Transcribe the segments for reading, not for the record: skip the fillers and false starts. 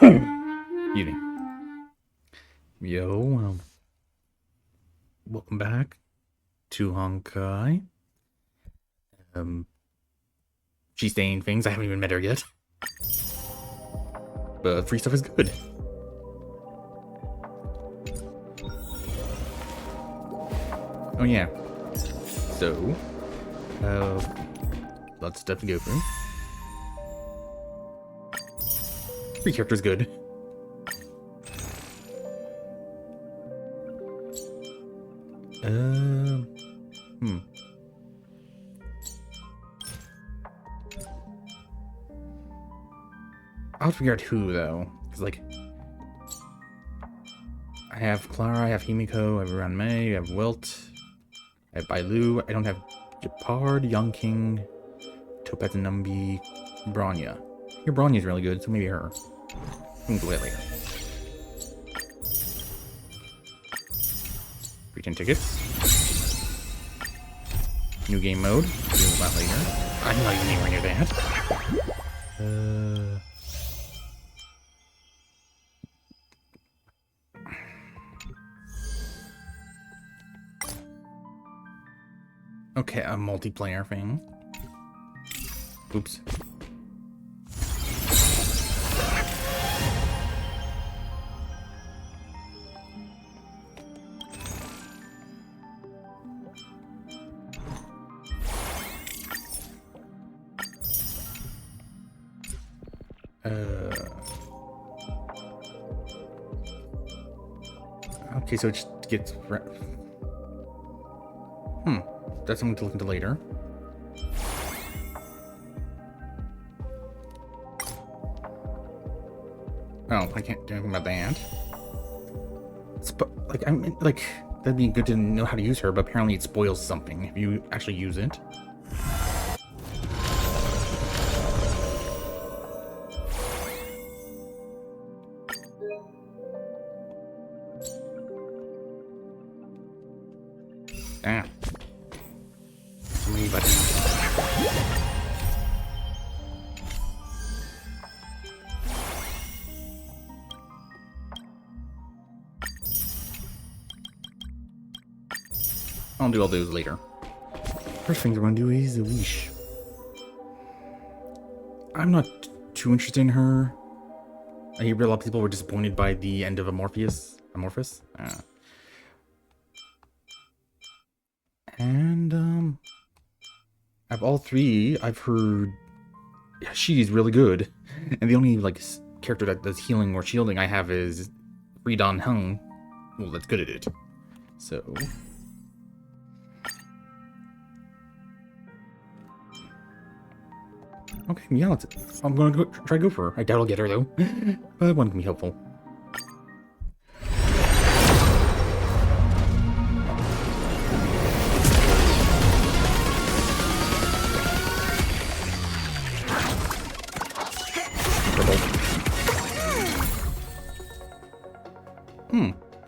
Excuse me. Yo, welcome back to Honkai. She's saying things. I haven't even met her yet. But free stuff is good. Oh yeah. So, lots of stuff to go through. Free character's good. I'll figure out who though, because like I have Clara, I have Himiko, I have Ranmei, I have Wilt, I have Bailu. I don't have Japard, Young King, Topaz and Numbi, Bronya. Your Bronya's really good, so maybe her. We can go later. Pretend tickets. New game mode. We'll do that later. I'm not even anywhere near that. Okay, a multiplayer thing. Oops. Okay, so it just gets... That's something to look into later. Oh, I can't do anything about that. Like, that'd be good to know how to use her, but apparently it spoils something if you actually use it. Ah. So many buttons. I'll do all those later. First things we're gonna do is the leash. I'm not too interested in her. I hear a lot of people were disappointed by the end of Amorphous. And of all three, I've heard she's really good. And the only like character that does healing or shielding I have is Freedon Hung. Well, that's good at it. So okay, yeah, I'm gonna try to go for her. I doubt I'll get her though, but one can be helpful.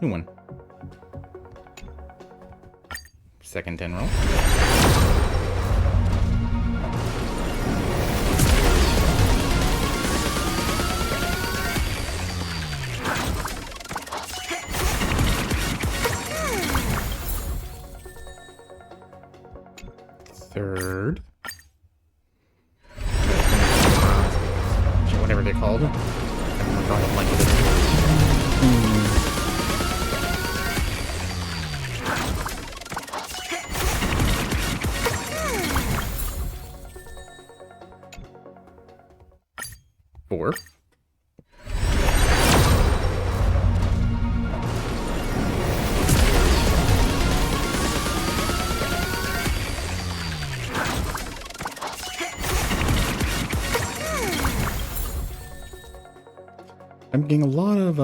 New one. Second 10 roll. Third. Whatever they're called. I'm drawing a blank of it. Four. I'm getting a lot of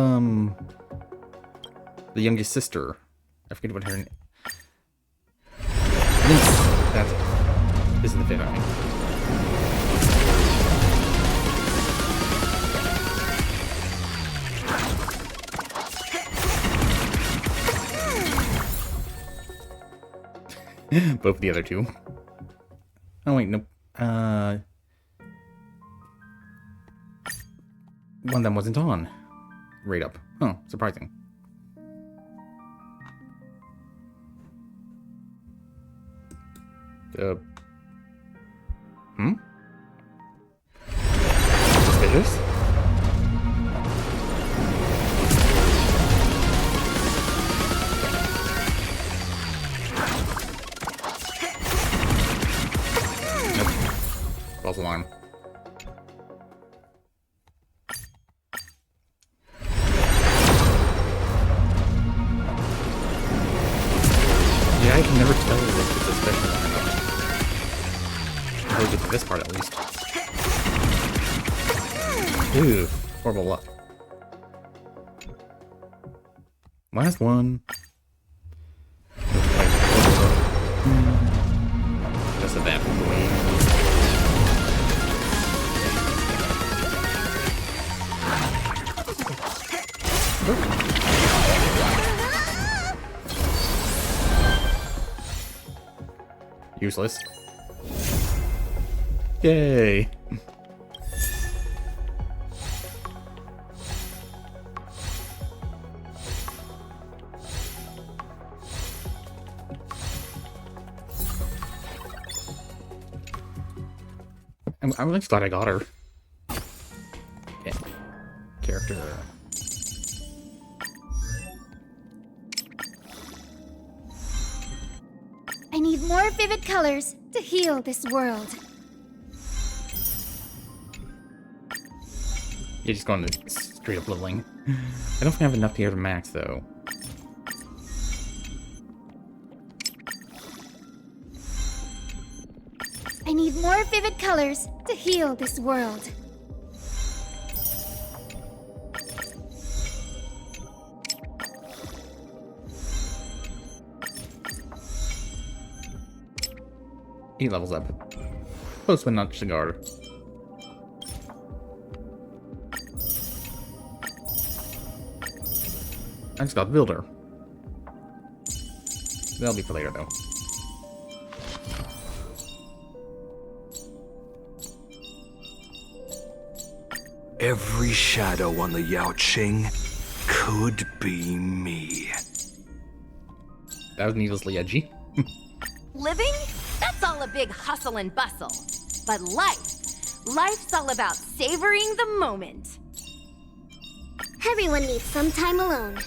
the youngest sister. I forget what her name. That's it. This is the fifth, I think. Both the other two. Oh wait, nope. one of them wasn't on. Right up. Huh, surprising. Suspicious? Nope. False alarm. Yeah, I can never tell if it's a special one or not. Until we get to this part, at least. Ew, horrible luck. Last one. Just evaporate. Useless. Yay! I'm really glad I got her. Okay. Character. I need more vivid colors to heal this world. Yeah, just going to straight up leveling. I don't think I have enough here to max, though. I need more vivid colors to heal this world. Eight levels up. Close but not cigar. I just got Builder. That'll be for later, though. Every shadow on the Yao Qing could be me. That was needlessly edgy. Living? That's all a big hustle and bustle. But life's all about savoring the moment. Everyone needs some time alone.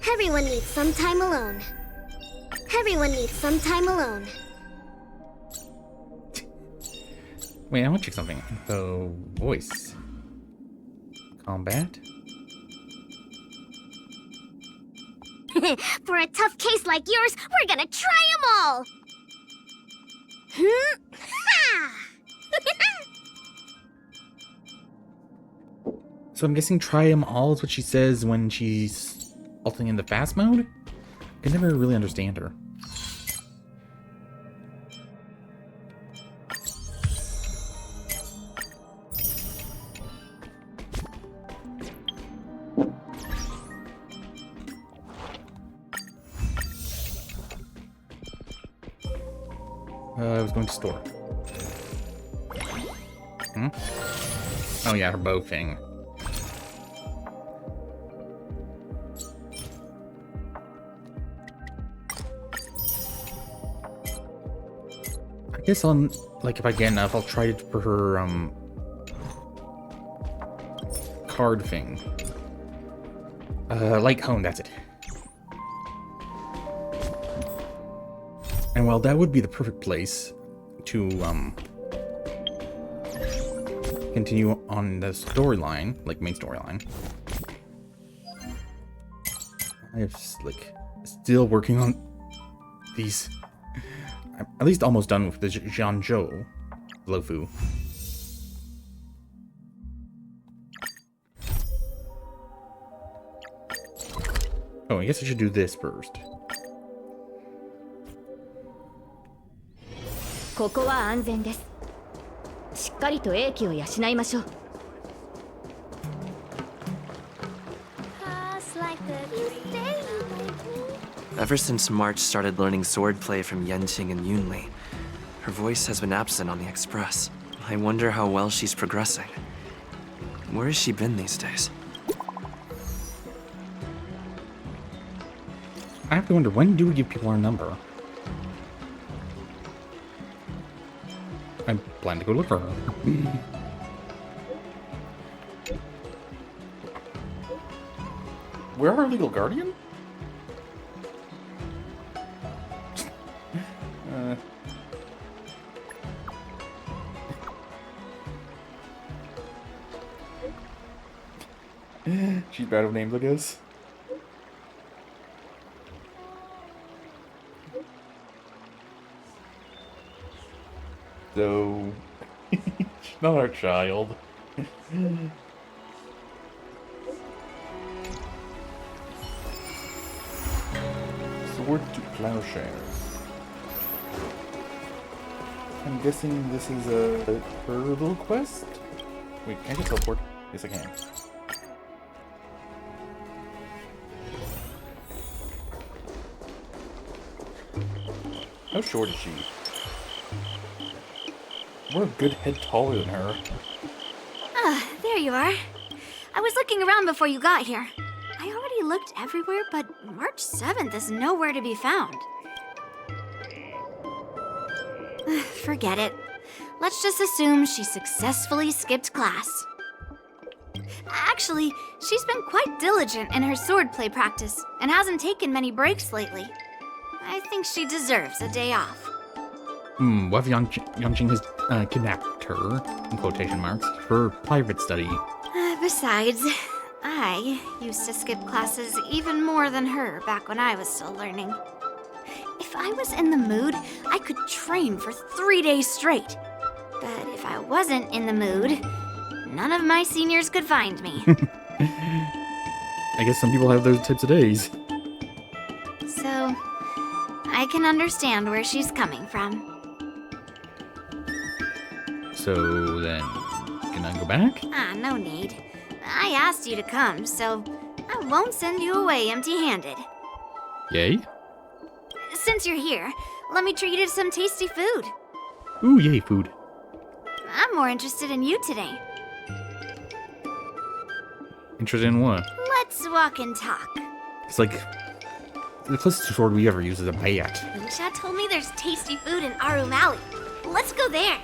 Everyone needs some time alone. Everyone needs some time alone. Wait, I want to check something. So, voice. Combat. For a tough case like yours, we're gonna try them all! So I'm guessing try them all is what she says when she's ulting into fast mode? I can never really understand her. I was going to store. Hmm? Oh yeah, her bow thing. I guess on, like, if I get enough, I'll try it for her, card thing. Light Cone, that's it. And well, that would be the perfect place to, continue on the storyline, like main storyline. I'm like still working on these. I'm at least almost done with the Jianzhou Lofu. Oh, I guess I should do this first. ここは安全です。しっかりと英気を養いましょう。Ever since March started learning swordplay from Yenqing and Yunli, her voice has been absent on the Express. I wonder how well she's progressing. Where has she been these days? I have to wonder, when do we give people our number? I plan to go look for her. Where our legal guardian? She's bad with names, I guess. So, she's not our child. Sword to plowshares. I'm guessing this is her little quest? Wait, can I get teleport? Yes, I can. How short is she? We're a good head taller than her. Ah, there you are. I was looking around before you got here. I already looked everywhere, but March 7th is nowhere to be found. Forget it. Let's just assume she successfully skipped class. Actually, she's been quite diligent in her swordplay practice and hasn't taken many breaks lately. I think she deserves a day off. What if Yanqing has kidnapped her, in quotation marks, for private study? Besides, I used to skip classes even more than her back when I was still learning. If I was in the mood, I could train for 3 days straight. But if I wasn't in the mood, none of my seniors could find me. I guess some people have those types of days. So, I can understand where she's coming from. So then, can I go back? No need. I asked you to come, so I won't send you away empty-handed. Yay? Since you're here, let me treat you to some tasty food. Ooh, yay, food. I'm more interested in you today. Interested in what? Let's walk and talk. It's like, the closest sword we ever use is a bat. Lucia told me there's tasty food in Arum Alley. Let's go there.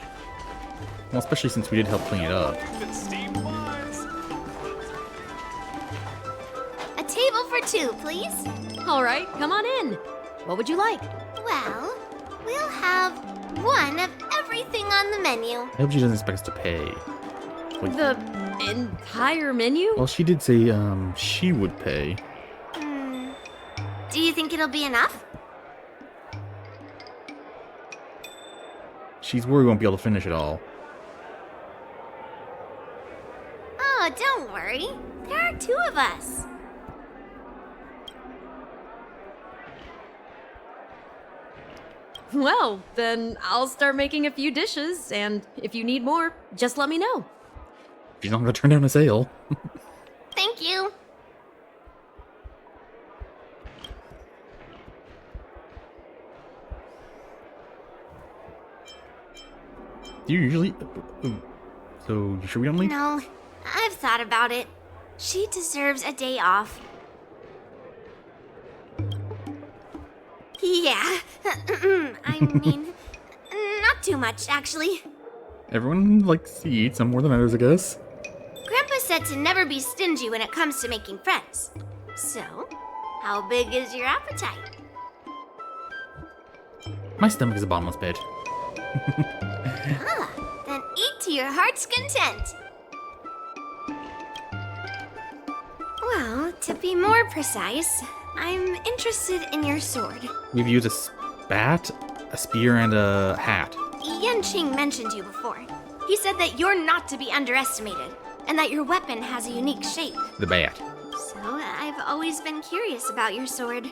Well, especially since we did help clean it up. A table for two, please. All right, come on in. What would you like? Well, we'll have one of everything on the menu. I hope she doesn't expect us to pay. Like, The entire menu? well, she did say, she would pay. Do you think it'll be enough? She's worried we won't be able to finish it all. Oh, don't worry. There are two of us. Well, then I'll start making a few dishes, and if you need more, just let me know. She's not gonna turn down a sale. Thank you. Do you usually... So, you sure we don't leave? No, I've thought about it. She deserves a day off. Yeah. I mean, not too much, actually. Everyone likes to eat, some more than others, I guess. Grandpa said to never be stingy when it comes to making friends. So, how big is your appetite? My stomach is a bottomless pit. Then eat to your heart's content. Well, to be more precise, I'm interested in your sword. We've used a spat, a spear, and a hat. Yanqing mentioned you before. He said that you're not to be underestimated, and that your weapon has a unique shape. The bat. So, I've always been curious about your sword.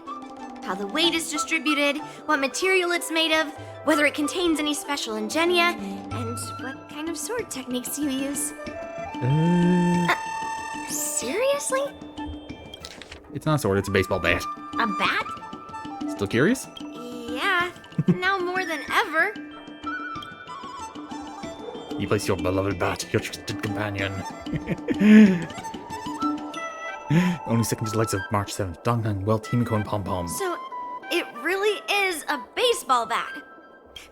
How the weight is distributed, what material it's made of, whether it contains any special ingenia, and what kind of sword techniques you use. Seriously? It's not a sword, it's a baseball bat. A bat? Still curious? Yeah, now more than ever. You place your beloved bat, your trusted companion. Only second to the likes of March 7th. Dong Nang, Well, Timiko, and Pom Pom. So, it really is a baseball bat.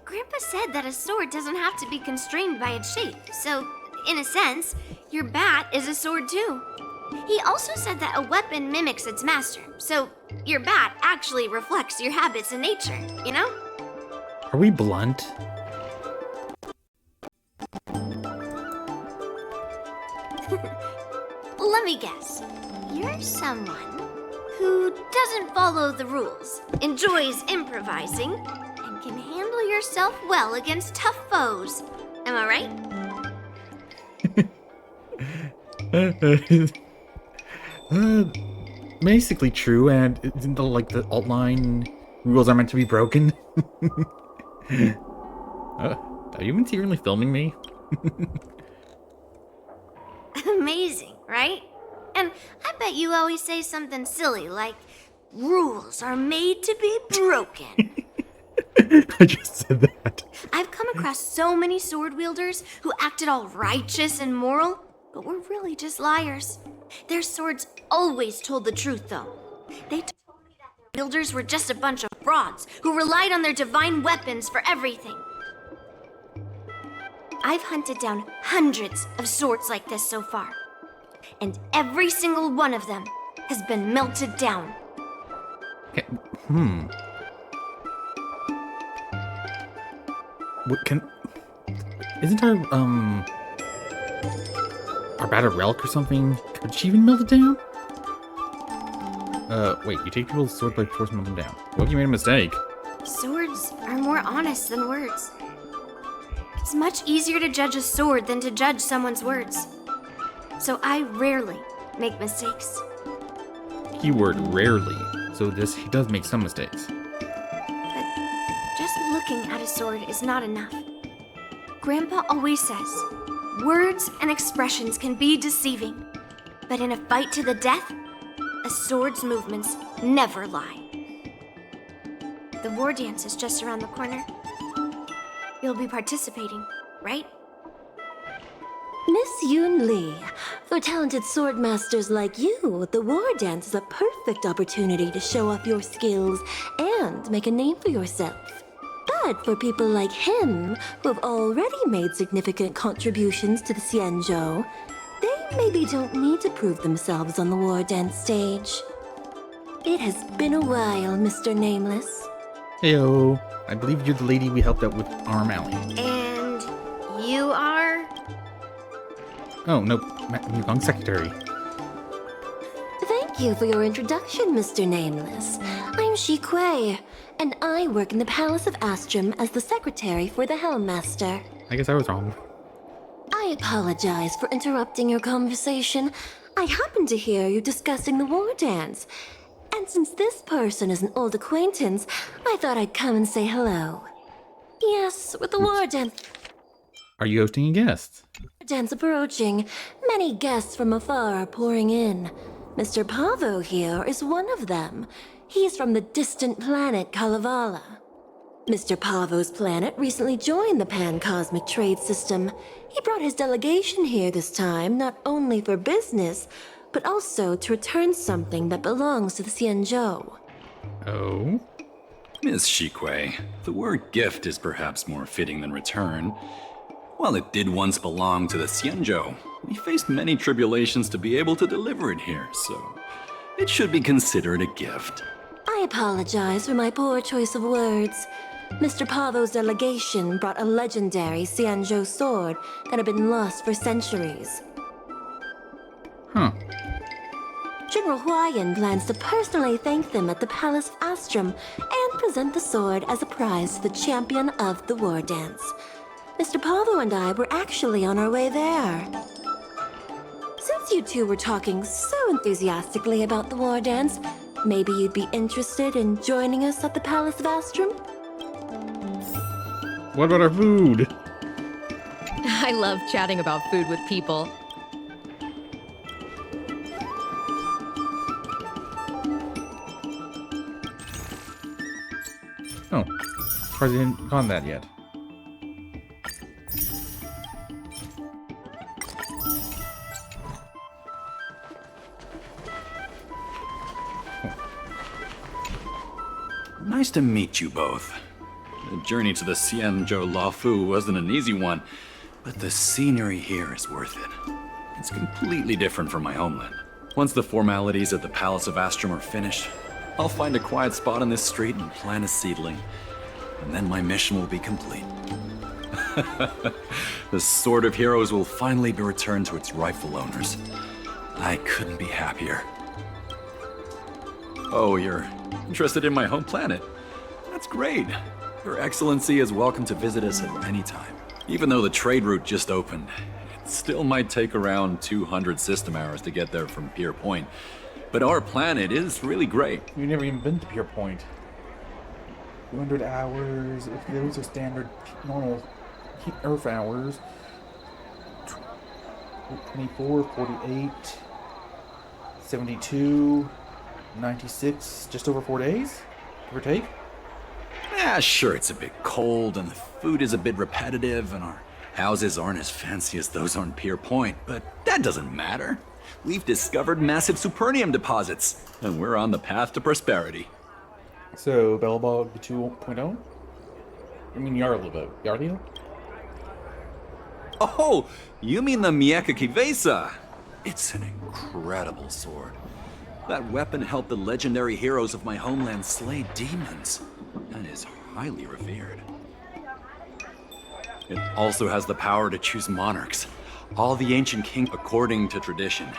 Grandpa said that a sword doesn't have to be constrained by its shape. So, in a sense, your bat is a sword too. He also said that a weapon mimics its master. So, your bat actually reflects your habits and nature, you know? Are we blunt? Let me guess. You're someone who doesn't follow the rules, enjoys improvising, and can handle yourself well against tough foes. Am I right? Basically true, and isn't the outline rules are meant to be broken? Are you even secretly filming me? Amazing, right? And I bet you always say something silly like, rules are made to be broken. I just said that. I've come across so many sword wielders who acted all righteous and moral, but were really just liars. Their swords always told the truth, though. They told me that their wielders were just a bunch of frauds who relied on their divine weapons for everything. I've hunted down hundreds of swords like this so far, and every single one of them has been melted down. What can... Isn't our bat a relic or something? Could she even melt it down? Wait, you take people's sword by force and melt them down. What if you made a mistake? Swords are more honest than words. It's much easier to judge a sword than to judge someone's words. So I rarely make mistakes. Keyword rarely. So he does make some mistakes. But just looking at a sword is not enough. Grandpa always says, words and expressions can be deceiving, but in a fight to the death, a sword's movements never lie. The war dance is just around the corner. You'll be participating, right? Miss Yunli, for talented sword masters like you, the war dance is a perfect opportunity to show off your skills and make a name for yourself. But for people like him, who have already made significant contributions to the Xianzhou, they maybe don't need to prove themselves on the war dance stage. It has been a while, Mr. Nameless. Heyo. I believe you're the lady we helped out with Arm Alley. And you are? Oh, nope. Wrong secretary. Thank you for your introduction, Mr. Nameless. I'm Shi Kuei, and I work in the Palace of Astrum as the secretary for the Helmmaster. I guess I was wrong. I apologize for interrupting your conversation. I happened to hear you discussing the war dance. And since this person is an old acquaintance, I thought I'd come and say hello. Yes, with the war dance Are you hosting a guest? approaching, many guests from afar are pouring in. Mr. Pavo here is one of them. He's from the distant planet Kalevala. Mr. Pavo's planet recently joined the Pan-Cosmic Trade System. He brought his delegation here this time, not only for business, but also to return something that belongs to the Xianzhou. Oh? Miss Shikwe, the word gift is perhaps more fitting than return. While it did once belong to the Xianzhou, we faced many tribulations to be able to deliver it here, so it should be considered a gift. I apologize for my poor choice of words. Mr. Pavo's delegation brought a legendary Xianzhou sword that had been lost for centuries. Huh. General Huayan plans to personally thank them at the Palace of Astrum and present the sword as a prize to the champion of the war dance. Mr. Pavo and I were actually on our way there. Since you two were talking so enthusiastically about the war dance, maybe you'd be interested in joining us at the Palace of Astrum? What about our food? I love chatting about food with people. Oh. Surprised I hadn't gone that yet. Nice to meet you both. The journey to the Xianzhou Laofu wasn't an easy one, but the scenery here is worth it. It's completely different from my homeland. Once the formalities at the Palace of Astrum are finished, I'll find a quiet spot on this street and plant a seedling. And then my mission will be complete. The Sword of Heroes will finally be returned to its rightful owners. I couldn't be happier. Oh, you're interested in my home planet? That's great. Your Excellency is welcome to visit us at any time. Even though the trade route just opened, it still might take around 200 system hours to get there from Pier Point. But our planet is really great. You've never even been to Pier Point. 200 hours, if those are standard, normal Earth hours. 24, 48, 72, 96, just over 4 days, give or take. Yeah, sure, it's a bit cold and the food is a bit repetitive and our houses aren't as fancy as those on Pier Point, but that doesn't matter. We've discovered massive supernium deposits and we're on the path to prosperity. So, Bellbog 2.0? I mean, Yarlio? Oh, you mean the Mieka Kivesa? It's an incredible sword. That weapon helped the legendary heroes of my homeland slay demons, and is highly revered. It also has the power to choose monarchs. All the ancient kings, according to tradition,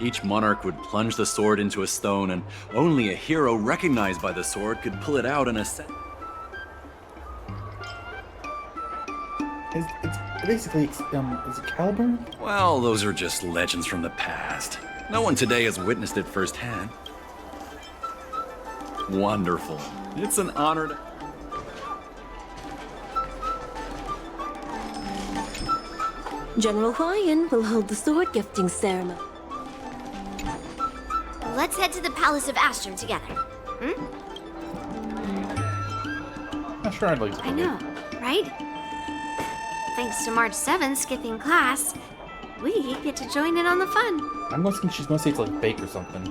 each monarch would plunge the sword into a stone, and only a hero recognized by the sword could pull it out and ascend. It's basically, is it Caliburn? Well, those are just legends from the past. No one today has witnessed it firsthand. Wonderful. It's an honor to... General Huayan will hold the sword gifting ceremony. Let's head to the Palace of Astrum together. Not sure I'd like to. I know, right? Thanks to March 7 skipping class, we get to join in on the fun. I'm guessing she's gonna say it's like bake or something.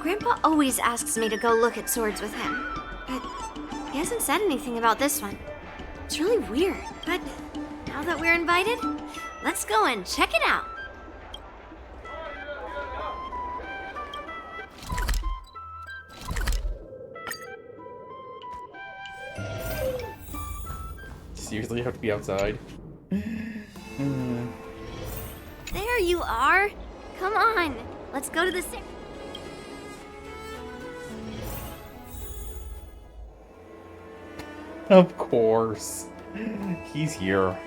Grandpa always asks me to go look at swords with him, but he hasn't said anything about this one. It's really weird, but now that we're invited, let's go and check it out. Seriously, I have to be outside. There you are. Come on, let's go to the Of course. He's here.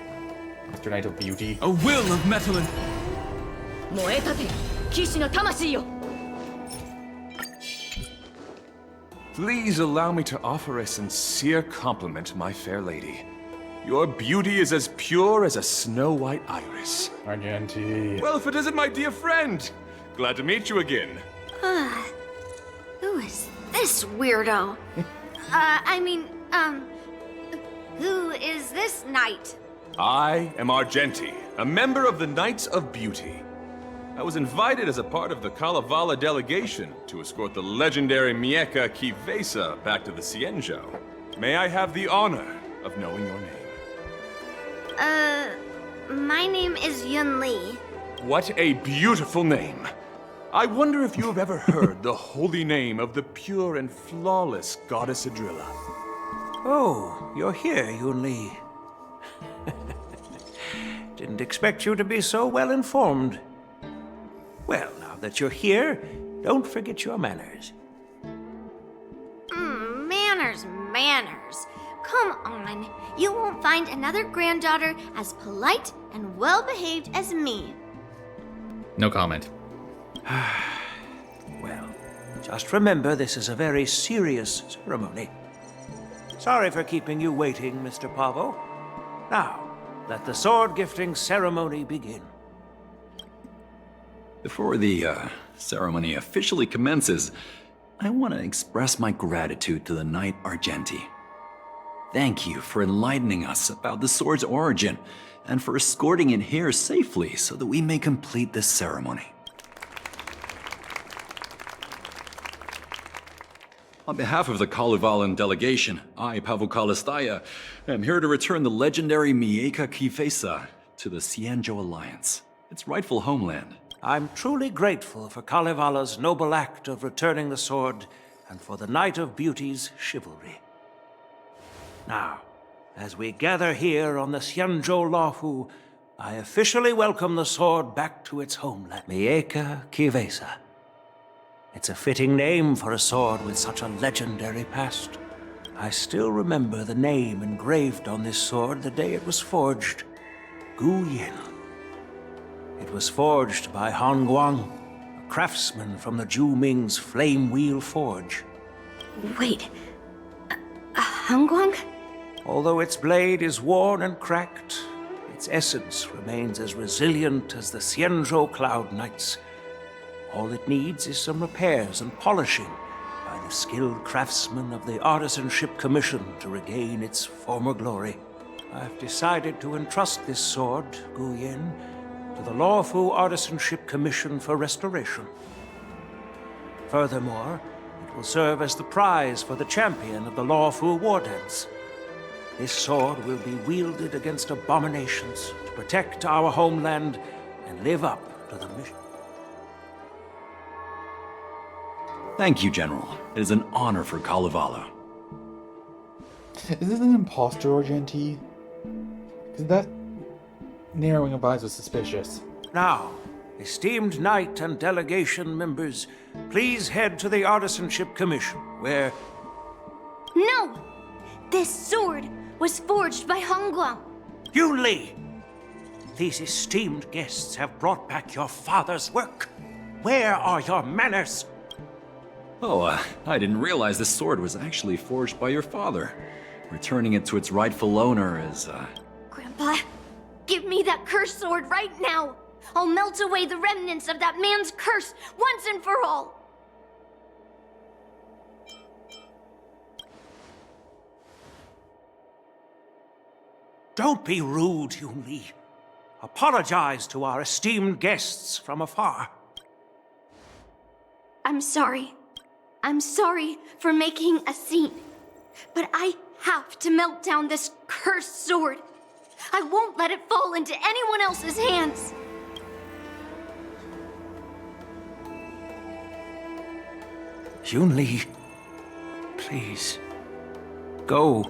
Mr. Knight of Beauty. A will of metal and... 燃えたて騎士の魂よ Please allow me to offer a sincere compliment, my fair lady. Your beauty is as pure as a snow-white iris. Argenti. Well, if it isn't my dear friend! Glad to meet you again. Who is this weirdo? Who is this knight? I am Argenti, a member of the Knights of Beauty. I was invited as a part of the Kalevala delegation to escort the legendary Mieka Kivesa back to the Xianzhou. May I have the honor of knowing your name? My name is Yunli. What a beautiful name! I wonder if you have ever heard the holy name of the pure and flawless goddess Adrilla. Oh, you're here, Yunli. Didn't expect you to be so well informed. Well, now that you're here, don't forget your manners. Manners. Come on. You won't find another granddaughter as polite and well-behaved as me. No comment. Well, just remember this is a very serious ceremony. Sorry for keeping you waiting, Mr. Pavo. Now, let the sword gifting ceremony begin. Before the ceremony officially commences, I want to express my gratitude to the Knight Argenti. Thank you for enlightening us about the sword's origin, and for escorting it here safely so that we may complete this ceremony. On behalf of the Kalevalan delegation, I, Pavel Kalistaya, am here to return the legendary Mieka Kifesa to the Xianzhou Alliance, its rightful homeland. I'm truly grateful for Kalevala's noble act of returning the sword and for the Knight of Beauty's chivalry. Now, as we gather here on the Xianzhou Laofu, I officially welcome the sword back to its homeland, Mieka Kifesa. It's a fitting name for a sword with such a legendary past. I still remember the name engraved on this sword the day it was forged. Gu Yin. It was forged by Han Guang, a craftsman from the Zhu Ming's Flame Wheel Forge. Wait, Hangguang? Although its blade is worn and cracked, its essence remains as resilient as the Xianzhou Cloud Knights. All it needs is some repairs and polishing by the skilled craftsmen of the Artisanship Commission to regain its former glory. I've decided to entrust this sword, Gu Yin, to the Laofu Artisanship Commission for restoration. Furthermore, it will serve as the prize for the champion of the Laofu War Dance. This sword will be wielded against abominations to protect our homeland and live up to the mission. Thank you, General. It is an honor for Kalevala. Is this an imposter, Argenti? Because that narrowing of eyes was suspicious. Now, esteemed knight and delegation members, please head to the Artisanship Commission, where... No! This sword was forged by Hongguang. Yunli! These esteemed guests have brought back your father's work. Where are your manners? Oh, I didn't realize this sword was actually forged by your father. Returning it to its rightful owner is, Grandpa, give me that cursed sword right now! I'll melt away the remnants of that man's curse once and for all! Don't be rude, Yunli. Apologize to our esteemed guests from afar. I'm sorry. I'm sorry for making a scene. But I have to melt down this cursed sword. I won't let it fall into anyone else's hands. Yunli, please, go.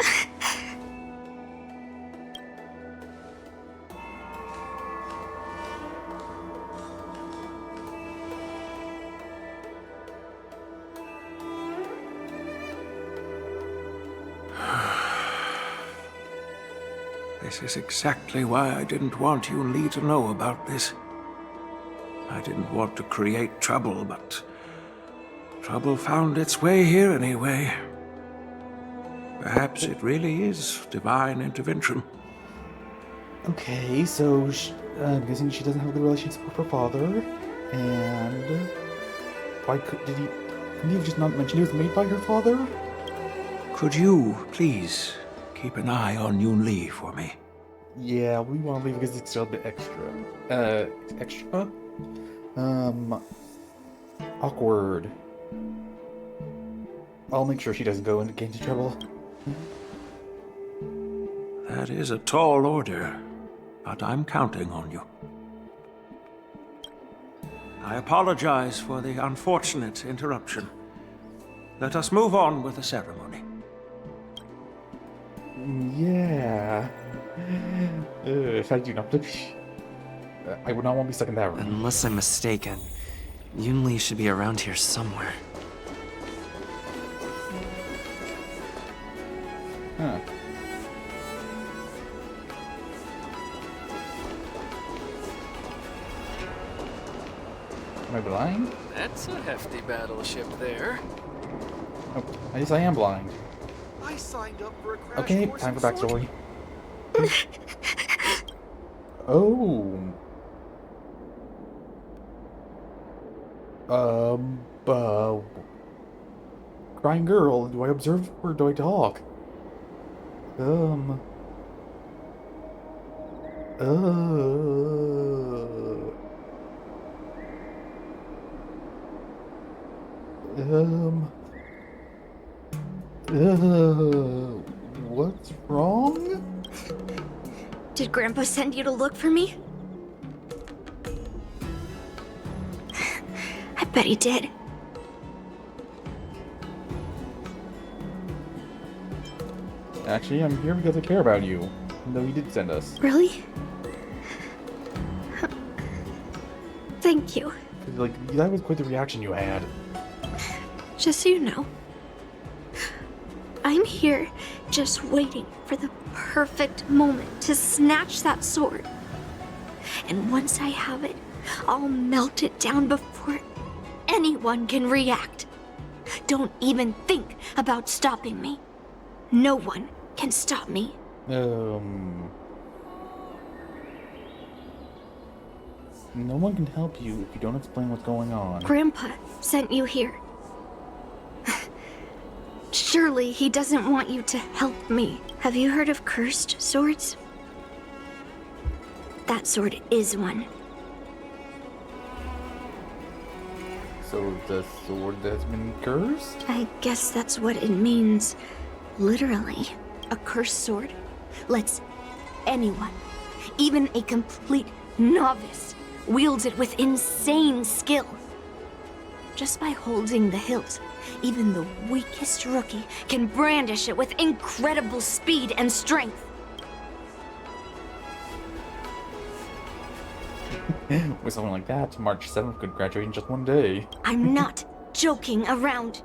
This is exactly why I didn't want Yunli to know about this. I didn't want to create trouble, but trouble found its way here anyway. Perhaps it really is divine intervention. Okay, so I'm guessing she doesn't have a good relationship with her father, and why did he just not mention it was made by her father? Could you, please, keep an eye on Yunli for me? Yeah, we want to leave because it's a bit extra. Extra? Awkward. I'll make sure she doesn't get into trouble. That is a tall order, but I'm counting on you. I apologize for the unfortunate interruption. Let us move on with the ceremony. Yeah. I do not. I would not want to be stuck in that room. Unless I'm mistaken, Yunli should be around here somewhere. Huh. Am I blind? That's a hefty battleship there. Oh, I guess I am blind. I signed up for a crash Okay, course time in for backstory. Oh. Crying girl, do I observe or do I talk? What's wrong? Did Grandpa send you to look for me? I bet he did. Actually, I'm here because I care about you. Though he did send us. Really? Thank you. Like, that was quite the reaction you had. Just so you know, I'm here just waiting for the perfect moment to snatch that sword. And once I have it, I'll melt it down before anyone can react. Don't even think about stopping me. No one can stop me. No one can help you if you don't explain what's going on. Grandpa sent you here. Surely he doesn't want you to help me. Have you heard of cursed swords? That sword is one. So the sword that's been cursed? I guess that's what it means. Literally. A cursed sword lets anyone, even a complete novice, wield it with insane skill. Just by holding the hilt, even the weakest rookie can brandish it with incredible speed and strength. With something like that, March 7th could graduate in just one day. I'm not joking around.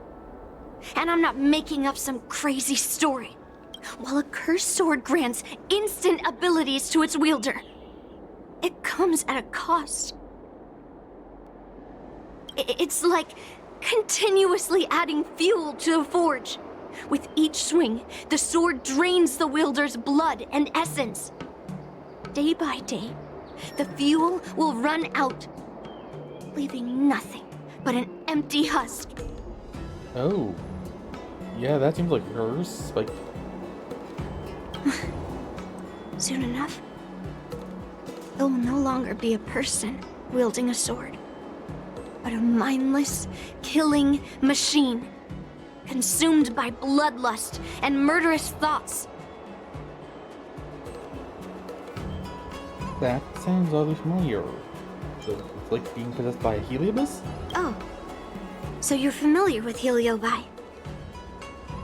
And I'm not making up some crazy story. While a cursed sword grants instant abilities to its wielder, it comes at a cost. It's like continuously adding fuel to the forge. With each swing, the sword drains the wielder's blood and essence. Day by day, the fuel will run out, leaving nothing but an empty husk. Oh. Yeah, that seems like hers. Like, soon enough, it will no longer be a person wielding a sword, but a mindless, killing machine, consumed by bloodlust and murderous thoughts. that sounds oddly familiar. So it's like being possessed by a Heliobus? Oh, so you're familiar with Heliobi.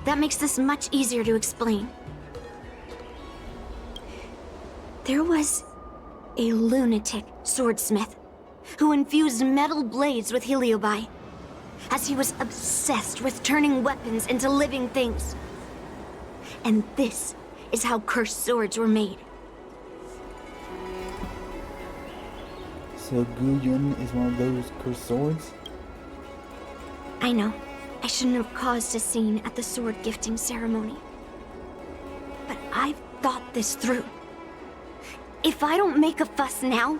That makes this much easier to explain. There was a lunatic swordsmith who infused metal blades with Heliobi, as he was obsessed with turning weapons into living things. And this is how cursed swords were made. So Guyun is one of those cursed swords? I know, I shouldn't have caused a scene at the sword gifting ceremony. But I've thought this through. If I don't make a fuss now,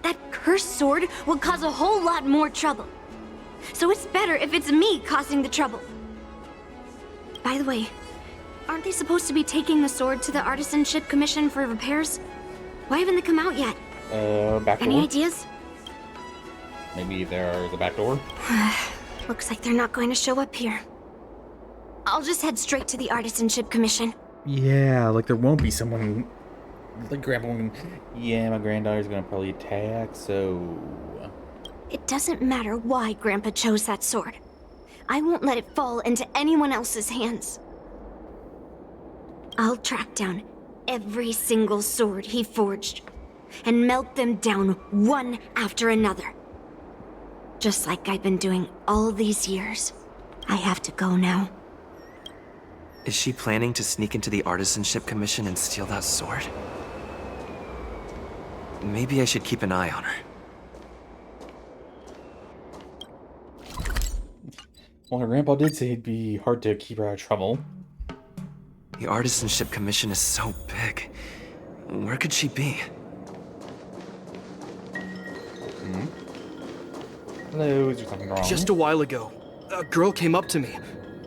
that cursed sword will cause a whole lot more trouble. So it's better if it's me causing the trouble. By the way, aren't they supposed to be taking the sword to the Artisanship Commission for repairs? Why haven't they come out yet? Back door? Any ideas? Maybe there's a back door? Looks like they're not going to show up here. I'll just head straight to the Artisanship Commission. Yeah, like there won't be someone... Like Grandpa won't... Yeah, my granddaughter's gonna probably attack, so... It doesn't matter why Grandpa chose that sword. I won't let it fall into anyone else's hands. I'll track down every single sword he forged and melt them down one after another. Just like I've been doing all these years. I have to go now. Is she planning to sneak into the Artisanship Commission and steal that sword? Maybe I should keep an eye on her. Well, her grandpa did say it'd be hard to keep her out of trouble. The Artisanship Commission is so big. Where could she be? Hello, is there something wrong? Just a while ago, a girl came up to me,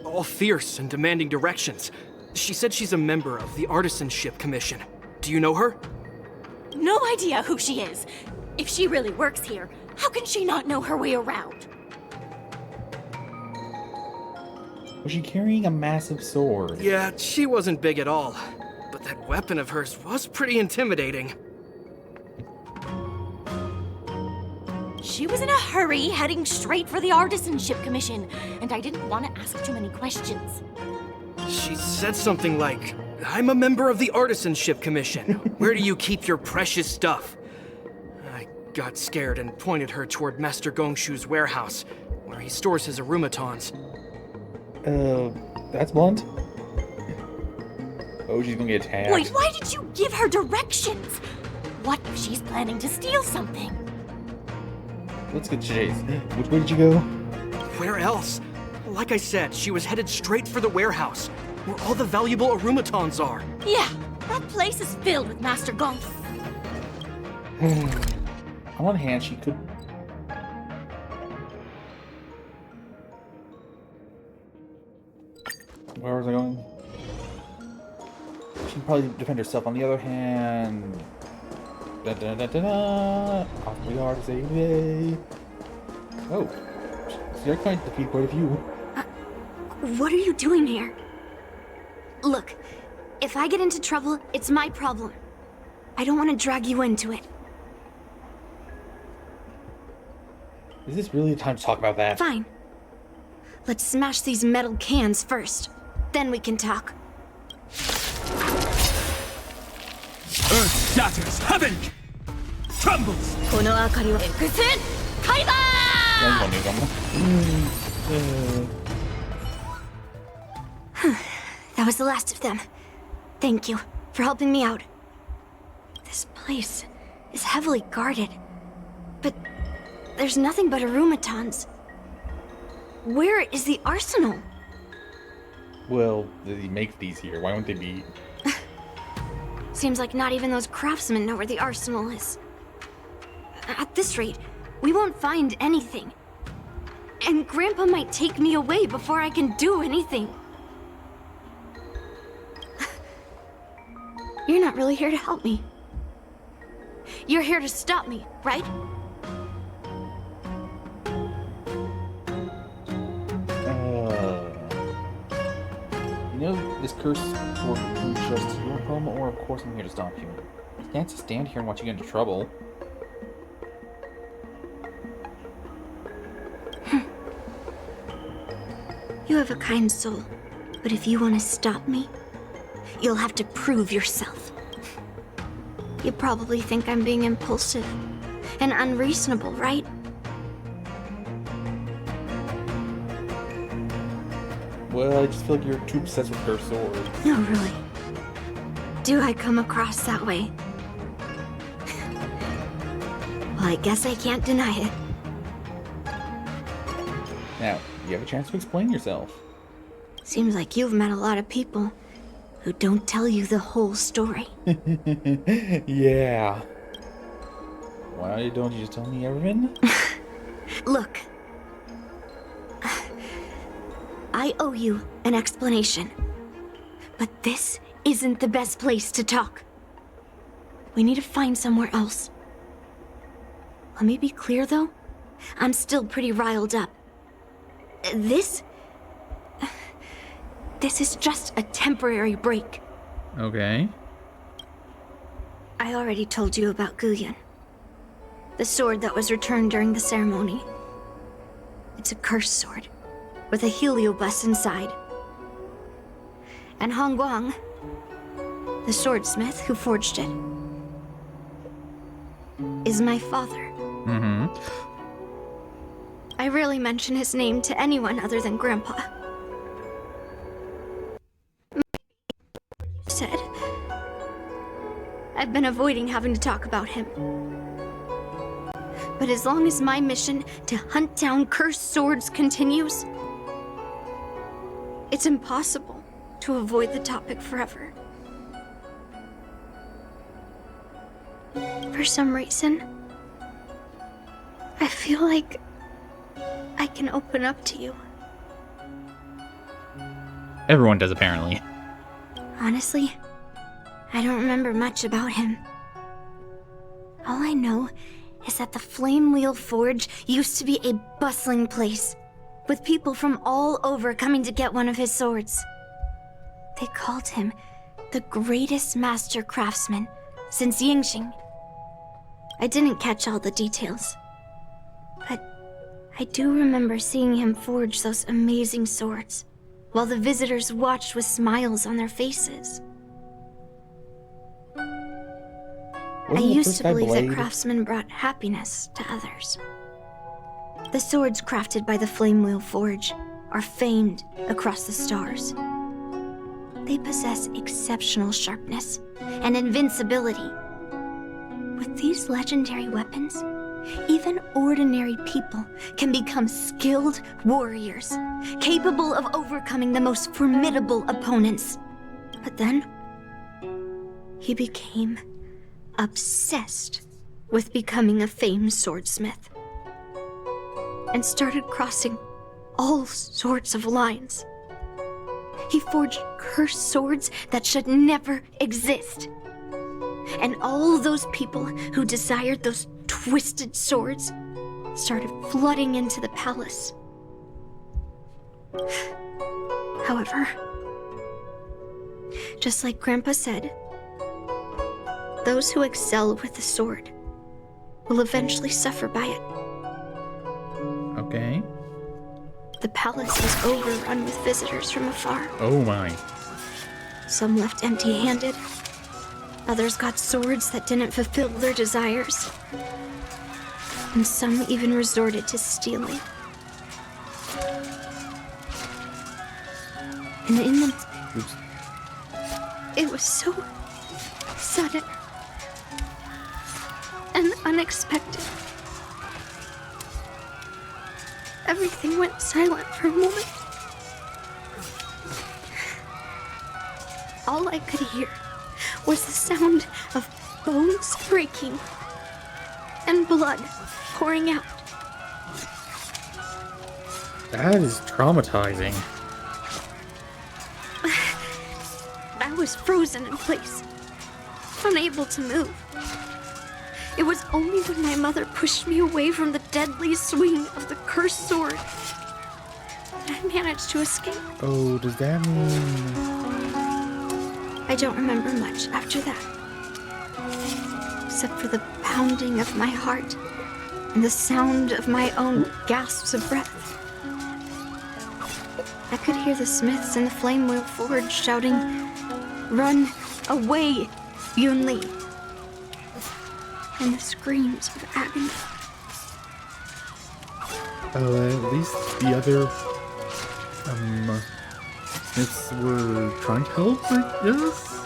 all fierce and demanding directions. She said she's a member of the Artisanship Commission. Do you know her? No idea who she is. If she really works here, how can she not know her way around? Was she carrying a massive sword? Yeah, she wasn't big at all. But that weapon of hers was pretty intimidating. She was in a hurry, heading straight for the Artisanship Commission, and I didn't want to ask too many questions. She said something like, "I'm a member of the Artisanship Commission. Where do you keep your precious stuff?" I got scared and pointed her toward Master Gongshu's warehouse, where he stores his arumatons. That's blunt. Oh, she's gonna get attacked. Wait, why did you give her directions? What if she's planning to steal something? Let's get Chase. Which way did you go? Where else? Like I said, she was headed straight for the warehouse, where all the valuable arumatons are. Yeah, that place is filled with Master Gong. On one hand, she could... Where was I going? She can probably defend herself. On the other hand... Da da da da da! Off we are to save the day! Oh. See, I can't defeat quite a few. What are you doing here? Look, if I get into trouble, it's my problem. I don't want to drag you into it. Is this really the time to talk about that? Fine. Let's smash these metal cans first. Then we can talk. Earth shatters, heaven trembles. That was the last of them. Thank you for helping me out. This place is heavily guarded, but there's nothing but arumatons. Where is the arsenal? Well, they make these here. Why won't they be... Seems like not even those craftsmen know where the arsenal is. At this rate, we won't find anything. And Grandpa might take me away before I can do anything. You're not really here to help me. You're here to stop me, right? You know, this curse will be just your home, or of course I'm here to stop you. I can't just stand here and watch you get into trouble. You have a kind soul, but if you want to stop me, you'll have to prove yourself. You probably think I'm being impulsive and unreasonable, right? Well, I just feel like you're too obsessed with her sword. No, really. Do I come across that way? Well, I guess I can't deny it. Now, you have a chance to explain yourself. Seems like you've met a lot of people who don't tell you the whole story. Yeah. Why don't you just tell me everything? Look. I owe you an explanation. But this isn't the best place to talk. We need to find somewhere else. Let me be clear, though. I'm still pretty riled up. This is just a temporary break. Okay. I already told you about Guyan. The sword that was returned during the ceremony. It's a cursed sword, with a heliobus inside. And Hongguang, the swordsmith who forged it, is my father. Mm-hmm. I rarely mention his name to anyone other than Grandpa. Said, I've been avoiding having to talk about him. But as long as my mission to hunt down cursed swords continues, it's impossible to avoid the topic forever. For some reason, I feel like I can open up to you. Everyone does, apparently. Honestly, I don't remember much about him. All I know is that the Flame Wheel Forge used to be a bustling place, with people from all over coming to get one of his swords. They called him the greatest master craftsman since Yingxing. I didn't catch all the details, but I do remember seeing him forge those amazing swords, while the visitors watched with smiles on their faces. I used to believe that craftsmen brought happiness to others. The swords crafted by the Flame Wheel Forge are famed across the stars. They possess exceptional sharpness and invincibility. With these legendary weapons, even ordinary people can become skilled warriors, capable of overcoming the most formidable opponents. But then, he became obsessed with becoming a famed swordsmith, and started crossing all sorts of lines. He forged cursed swords that should never exist. And all those people who desired those twisted swords started flooding into the palace. However, just like Grandpa said, those who excel with the sword will eventually suffer by it. Okay. The palace was overrun with visitors from afar. Oh my. Some left empty-handed. Others got swords that didn't fulfill their desires. And some even resorted to stealing. And in the... Oops. It was so sudden and unexpected. Everything went silent for a moment. All I could hear was the sound of bones breaking and blood pouring out. That is traumatizing. I was frozen in place, unable to move. It was only when my mother pushed me away from the deadly swing of the cursed sword that I managed to escape. Oh, does that mean... I don't remember much after that, except for the pounding of my heart and the sound of my own gasps of breath. I could hear the smiths in the Flame Wheel Forge shouting, "Run away, Yunli!" and the screams of agony. At least the other smiths were trying to help, I guess?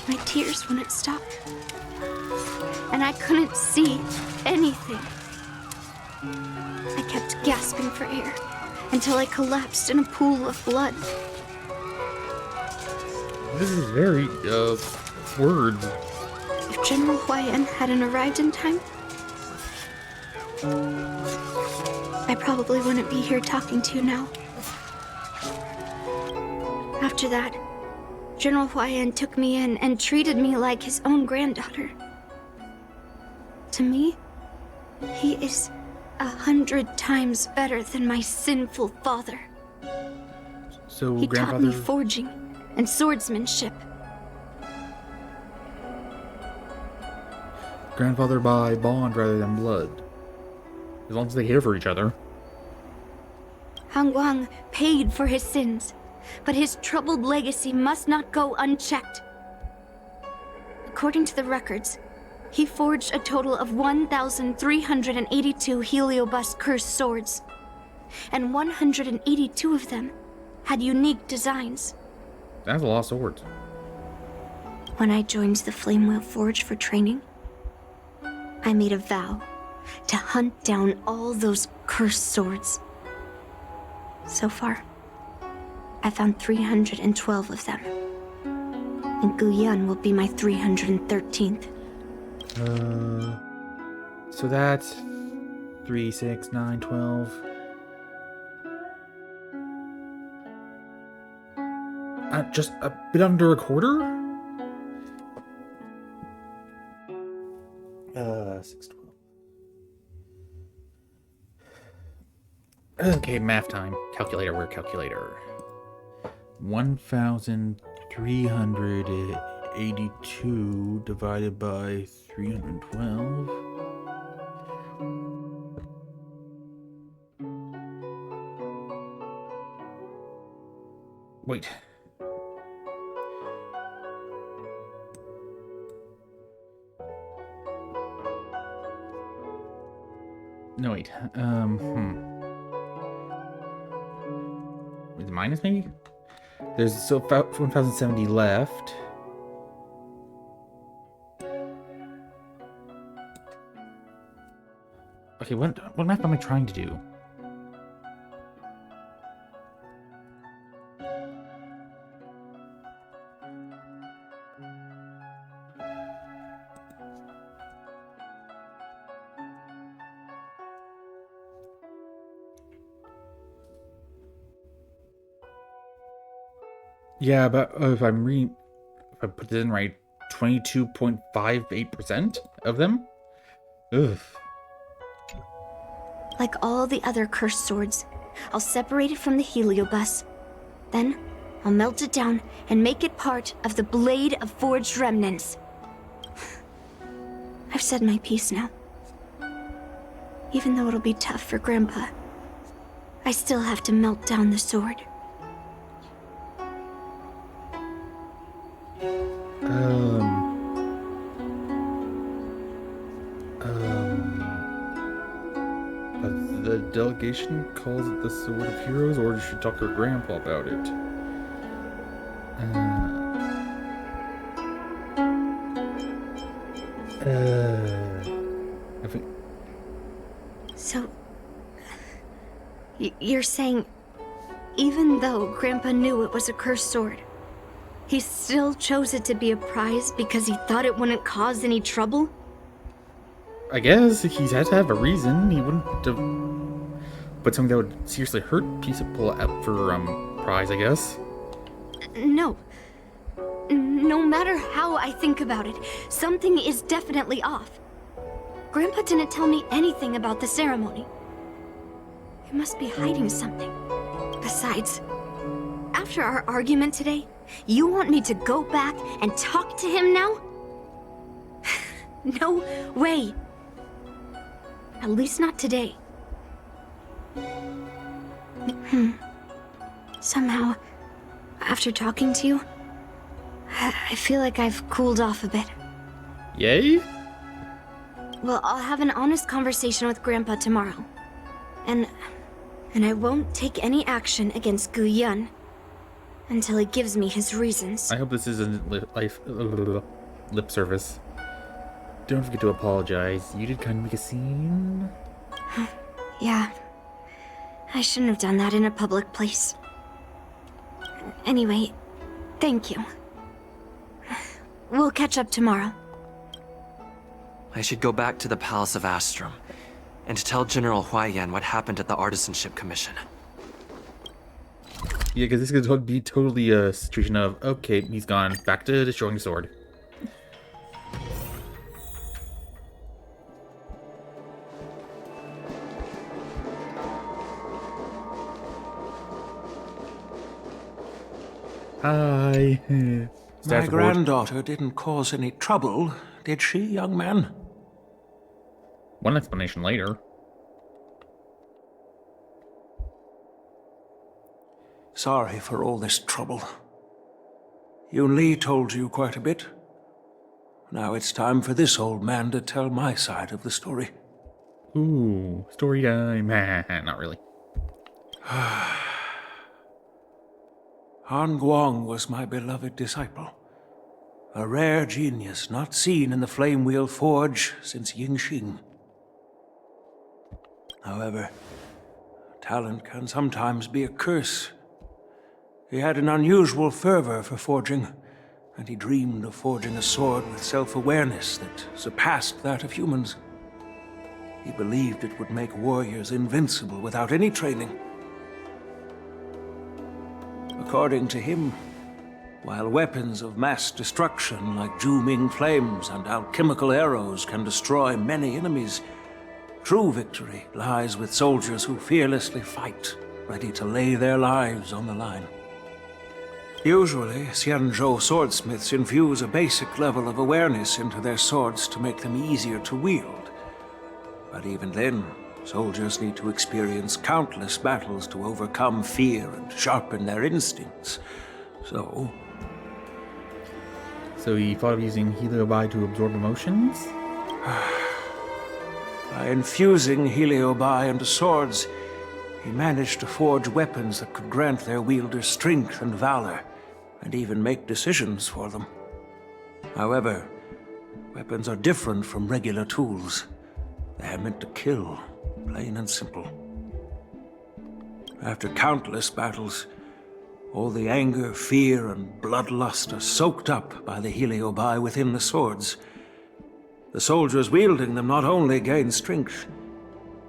My tears wouldn't stop, and I couldn't see anything. I kept gasping for air until I collapsed in a pool of blood. This is very, words. If General Huayan hadn't arrived in time, I probably wouldn't be here talking to you now. After that, General Huayan took me in and treated me like his own granddaughter. To me, he is 100 times better than my sinful father. So, He grandfather... taught me forging and swordsmanship. Grandfather by bond rather than blood. As long as they care for each other. Han Guang paid for his sins, but his troubled legacy must not go unchecked. According to the records, he forged a total of 1,382 Heliobus cursed swords, and 182 of them had unique designs. That's a lot of swords. When I joined the Flame Wheel Forge for training, I made a vow to hunt down all those cursed swords. So far, I found 312 of them. And Guyan will be my 313th. So that's 3, 6, 9, 12. Just a bit under a quarter? 6, 12. Okay, math time. Calculator, where calculator? 1,382 divided by 312. Wait. No, wait. Is it minus maybe? There's still about 1,070 left. Okay, what math am I trying to do? Yeah, but if I put this in right, 22.58% of them? Ugh. Like all the other cursed swords, I'll separate it from the heliobus. Then, I'll melt it down and make it part of the Blade of Forged Remnants. I've said my piece now. Even though it'll be tough for Grandpa, I still have to melt down the sword. The delegation calls it the Sword of Heroes, or you should talk to her grandpa about it. I think... So, you're saying, even though Grandpa knew it was a cursed sword, he still chose it to be a prize because he thought it wouldn't cause any trouble? I guess he's had to have a reason. He wouldn't have put something that would seriously hurt people out for prize, I guess. No. No matter how I think about it, something is definitely off. Grandpa didn't tell me anything about the ceremony. He must be hiding something. Besides, after our argument today, you want me to go back and talk to him now? No way. At least not today. Somehow, after talking to you, I feel like I've cooled off a bit. Yay? Well, I'll have an honest conversation with Grandpa tomorrow. And I won't take any action against Gu Yun until he gives me his reasons. I hope this isn't lip service. Don't forget to apologize. You did kind of make a scene. Yeah. I shouldn't have done that in a public place. Anyway, thank you. We'll catch up tomorrow. I should go back to the Palace of Astrum and tell General Huaiyan what happened at the Artisanship Commission. Yeah, because this could be totally a situation of, okay, he's gone. Back to destroying the sword. Hi. My granddaughter didn't cause any trouble, did she, young man? One explanation later. Sorry for all this trouble. Yunli told you quite a bit. Now it's time for this old man to tell my side of the story. Ooh, story time. Not really. Han Guang was my beloved disciple. A rare genius not seen in the Flame Wheel Forge since Yingxing. However, talent can sometimes be a curse. He had an unusual fervor for forging, and he dreamed of forging a sword with self-awareness that surpassed that of humans. He believed it would make warriors invincible without any training. According to him, while weapons of mass destruction like Zhu Ming flames and alchemical arrows can destroy many enemies, True victory lies with soldiers who fearlessly fight, ready to lay their lives on the line. Usually, Xianzhou swordsmiths infuse a basic level of awareness into their swords to make them easier to wield. But even then, soldiers need to experience countless battles to overcome fear and sharpen their instincts. So he thought of using Heliobi to absorb emotions? by infusing Heliobi into swords, he managed to forge weapons that could grant their wielders strength and valor, and even make decisions for them. However, weapons are different from regular tools. They are meant to kill, plain and simple. After countless battles, all the anger, fear, and bloodlust are soaked up by the Heliobi within the swords. The soldiers wielding them not only gain strength,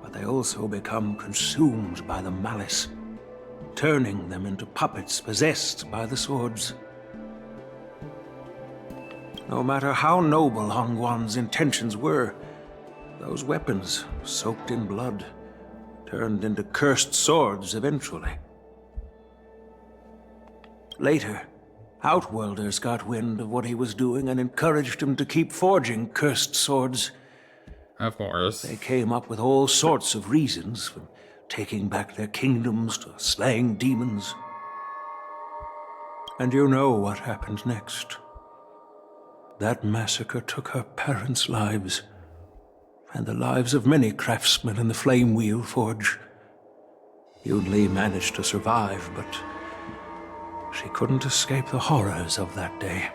but they also become consumed by the malice, turning them into puppets possessed by the swords. No matter how noble Hongguang's intentions were, those weapons, soaked in blood, turned into cursed swords eventually. Later, Outworlders got wind of what he was doing and encouraged him to keep forging cursed swords. Of course. They came up with all sorts of reasons, from taking back their kingdoms to slaying demons. And you know what happened next. That massacre took her parents' lives, and the lives of many craftsmen in the Flame Wheel Forge. Yunli managed to survive, but she couldn't escape the horrors of that day.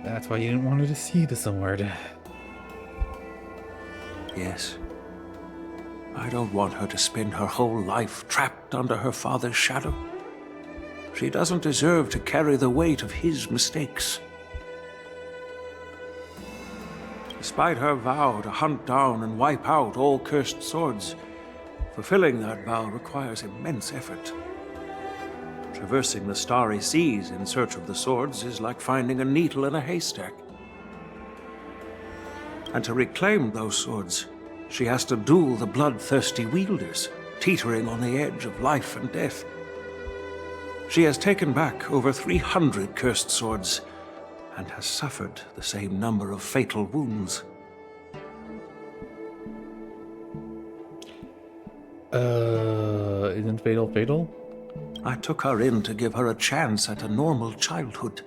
That's why you didn't want her to see the sword. Yes. I don't want her to spend her whole life trapped under her father's shadow. She doesn't deserve to carry the weight of his mistakes. Despite her vow to hunt down and wipe out all cursed swords, fulfilling that vow requires immense effort. Traversing the starry seas in search of the swords is like finding a needle in a haystack. And to reclaim those swords, she has to duel the bloodthirsty wielders, teetering on the edge of life and death. She has taken back over 300 cursed swords, and has suffered the same number of fatal wounds. Isn't fatal? I took her in to give her a chance at a normal childhood,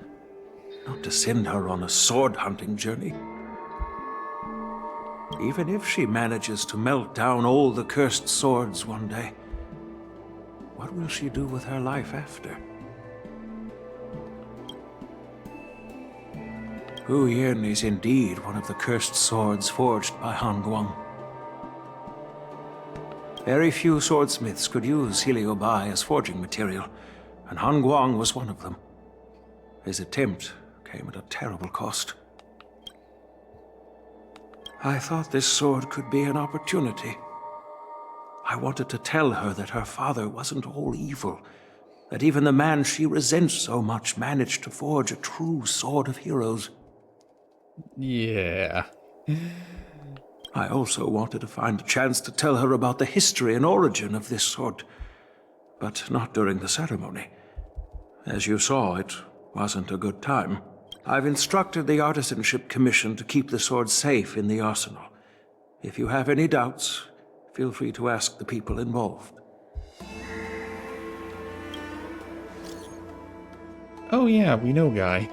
not to send her on a sword-hunting journey. Even if she manages to melt down all the cursed swords one day, what will she do with her life after? Hu Yin is indeed one of the cursed swords forged by Hongguang. Very few swordsmiths could use Heliobi as forging material, and Hongguang was one of them. His attempt came at a terrible cost. I thought this sword could be an opportunity. I wanted to tell her that her father wasn't all evil, that even the man she resents so much managed to forge a true sword of heroes. Yeah. I also wanted to find a chance to tell her about the history and origin of this sword, but not during the ceremony. As you saw, it wasn't a good time. I've instructed the Artisanship Commission to keep the sword safe in the arsenal. If you have any doubts, feel free to ask the people involved. Oh yeah, we know Guy.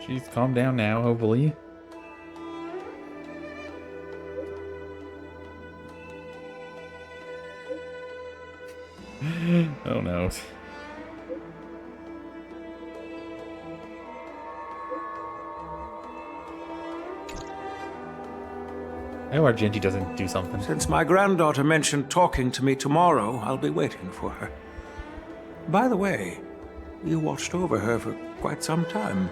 She's calmed down now, hopefully. Oh no. I hope Argenti doesn't do something. Since my granddaughter mentioned talking to me tomorrow, I'll be waiting for her. By the way, you watched over her for quite some time.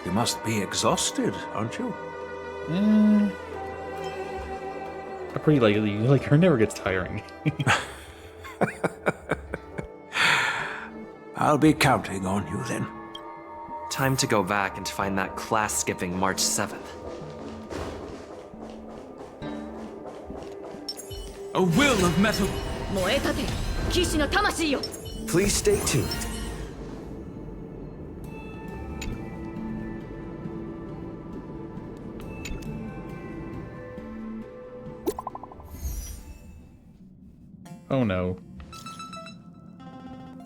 You must be exhausted, aren't you? Pretty likely. Like, her never gets tiring. I'll be counting on you then. Time to go back and find that class-skipping March 7th. A will of metal. 燃えたて騎士の魂よ Please stay tuned. Oh no.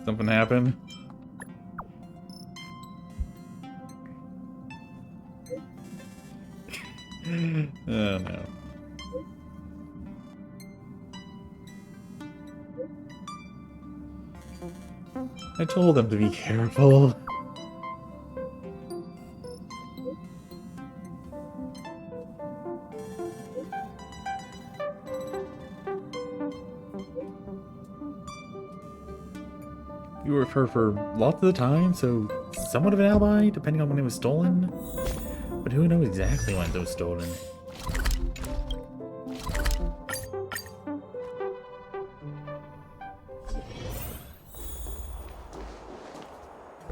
Something happened? Oh no. I told them to be careful. You were with her for lots of the time, so somewhat of an alibi, depending on when it was stolen. But who knows exactly when it was stolen?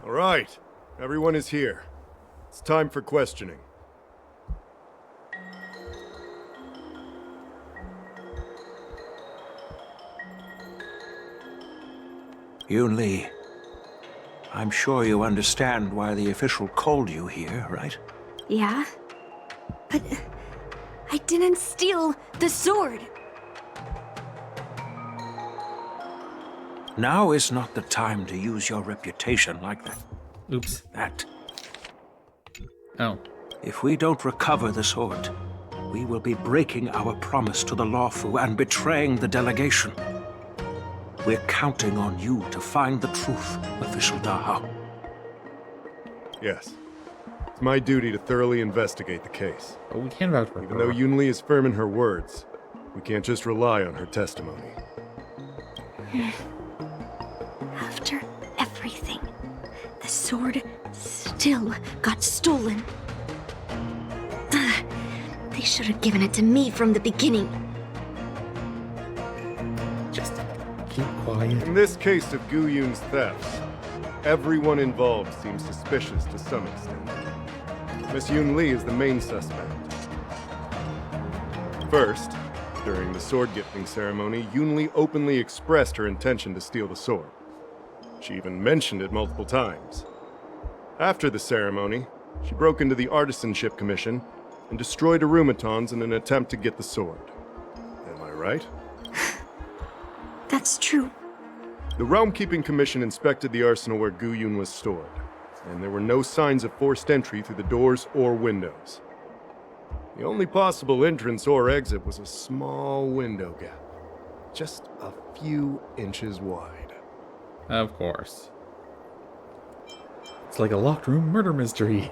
All right, everyone is here. It's time for questioning. Yunli, I'm sure you understand why the official called you here, right? Yeah? But I didn't steal the sword. Now is not the time to use your reputation like that. Oops. That. Oh. If we don't recover the sword, we will be breaking our promise to the Lawfu and betraying the delegation. We're counting on you to find the truth, Official Dahao. Yes. It's my duty to thoroughly investigate the case. But we can't vouch for her. Even though Yunli is firm in her words, we can't just rely on her testimony. After everything, the sword still got stolen. Ugh, they should have given it to me from the beginning. Just keep quiet. In this case of Gu Yun's thefts, everyone involved seems suspicious to some extent. Miss Yunli is the main suspect. First, during the sword-gifting ceremony, Yunli openly expressed her intention to steal the sword. She even mentioned it multiple times. After the ceremony, she broke into the Artisanship Commission and destroyed Arumatons in an attempt to get the sword. Am I right? That's true. The Realm Keeping Commission inspected the arsenal where Gu Yun was stored, and there were no signs of forced entry through the doors or windows. The only possible entrance or exit was a small window gap, just a few inches wide. Of course. It's like a locked room murder mystery.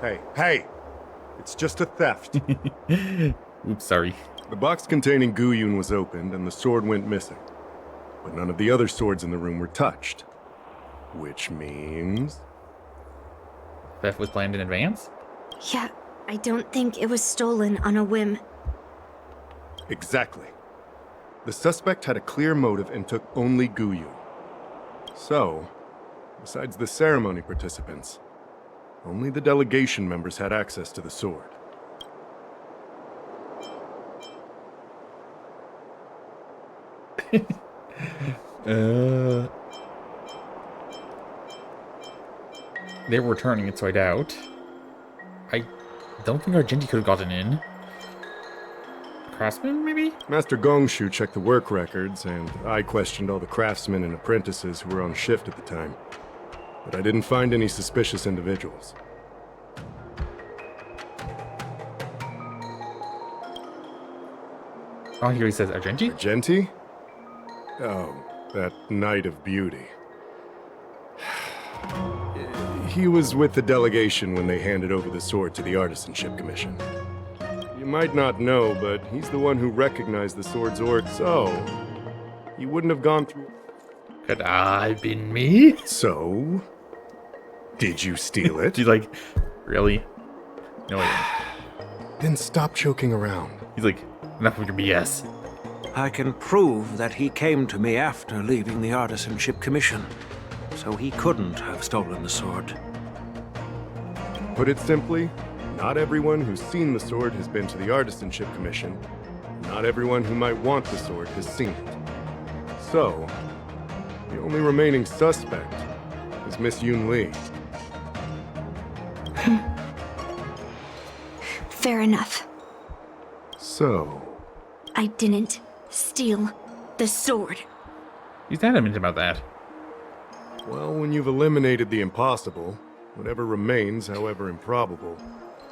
Hey! It's just a theft. Oops, sorry. The box containing Gu Yun was opened and the sword went missing. But none of the other swords in the room were touched. Which means... Theft was planned in advance? Yeah, I don't think it was stolen on a whim. Exactly. The suspect had a clear motive and took only Gu Yun. So, besides the ceremony participants, only the delegation members had access to the sword. They were returning it, so I doubt. I don't think Argenti could have gotten in. Craftsman, maybe? Master Gongshu checked the work records, and I questioned all the craftsmen and apprentices who were on shift at the time. But I didn't find any suspicious individuals. Oh, here he says Argenti? Argenti? Oh, that Knight of Beauty. He was with the delegation when they handed over the sword to the Artisanship Commission. You might not know, but he's the one who recognized the sword's order, so he wouldn't have gone through... Could I have been me? So, did you steal it? She's like, really? No, I didn't. Then stop joking around. He's like, enough of your BS. I can prove that he came to me after leaving the Artisanship Commission, so he couldn't have stolen the sword. Put it simply, not everyone who's seen the sword has been to the Artisanship Commission. Not everyone who might want the sword has seen it. So, the only remaining suspect is Miss Yunli. Fair enough. So, I didn't steal the sword. He's adamant about that. well, when you've eliminated the impossible, whatever remains, however improbable,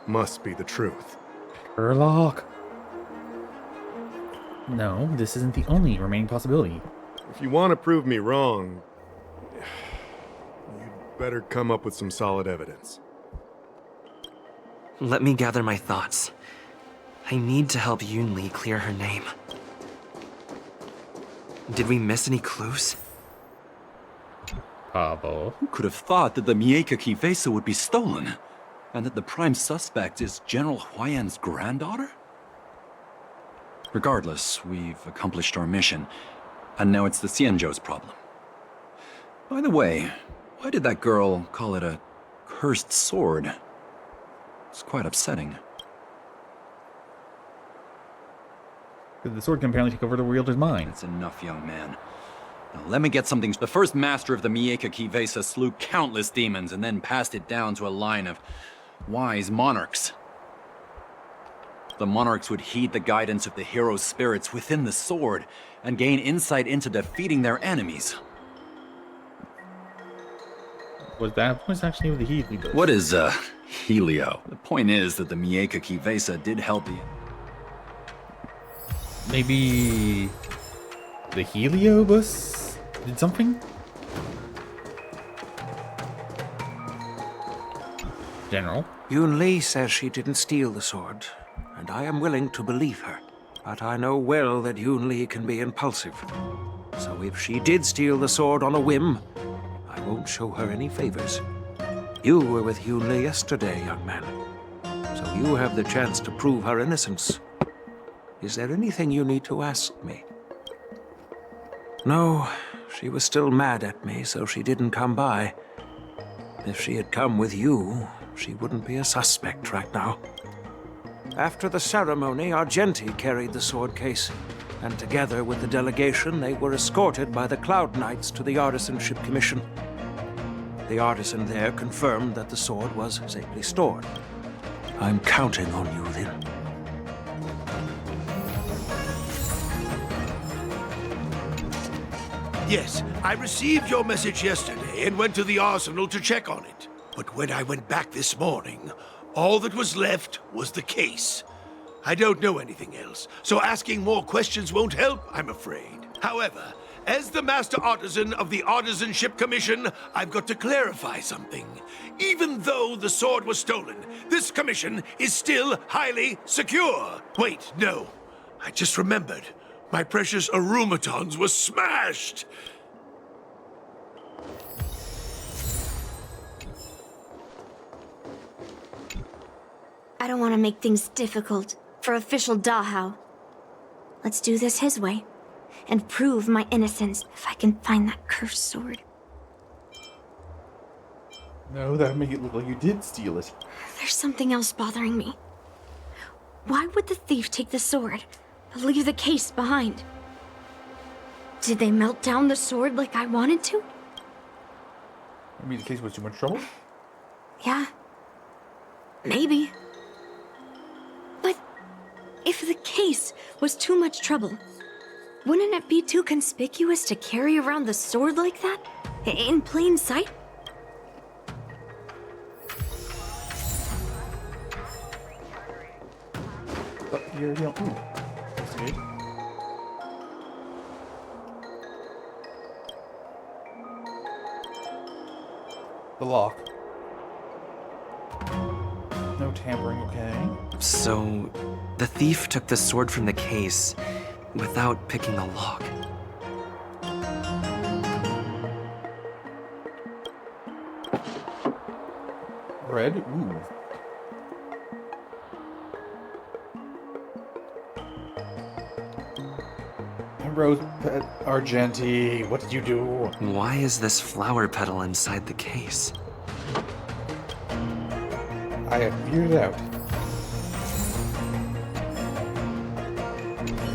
must be the truth. Sherlock. No, this isn't the only remaining possibility. If you want to prove me wrong, you'd better come up with some solid evidence. Let me gather my thoughts. I need to help Yunli clear her name. Did we miss any clues? Pavo. Who could have thought that the Mieka Kivesa would be stolen? And that the prime suspect is General Huayan's granddaughter? Regardless, we've accomplished our mission, and now it's the Xianzhou's problem. By the way, why did that girl call it a cursed sword? It's quite upsetting. The sword can apparently take over the wielder's mind. That's enough, young man. Now, let me get something. The first master of the Mieka Kivesa slew countless demons and then passed it down to a line of wise monarchs. The monarchs would heed the guidance of the hero spirits within the sword and gain insight into defeating their enemies. Was actually the Healy does. What is, Helio? The point is that the Mieka Kivesa did help the... Maybe the Heliobus did something? General? Yunli says she didn't steal the sword, and I am willing to believe her. But I know well that Yunli can be impulsive. So if she did steal the sword on a whim, I won't show her any favors. You were with Yunli yesterday, young man. So you have the chance to prove her innocence. Is there anything you need to ask me? No, she was still mad at me, so she didn't come by. If she had come with you, she wouldn't be a suspect right now. After the ceremony, Argenti carried the sword case, and together with the delegation, they were escorted by the Cloud Knights to the Artisanship Commission. The artisan there confirmed that the sword was safely stored. I'm counting on you then. Yes, I received your message yesterday and went to the arsenal to check on it. But when I went back this morning, all that was left was the case. I don't know anything else, so asking more questions won't help, I'm afraid. However, as the Master Artisan of the Artisanship Commission, I've got to clarify something. Even though the sword was stolen, this commission is still highly secure. Wait, no. I just remembered. My precious arumatons were smashed! I don't want to make things difficult for official Dahao. Let's do this his way, and prove my innocence if I can find that cursed sword. No, that would make it look like you did steal it. There's something else bothering me. Why would the thief take the sword, but leave the case behind? Did they melt down the sword like I wanted to? Maybe the case was too much trouble? Yeah. Maybe. But if the case was too much trouble, wouldn't it be too conspicuous to carry around the sword like that? In plain sight? That's good. The lock. No tampering, okay? So, the thief took the sword from the case without picking the lock. Red? Ooh. Rose Argenti, what did you do? Why is this flower petal inside the case? I have figured it out.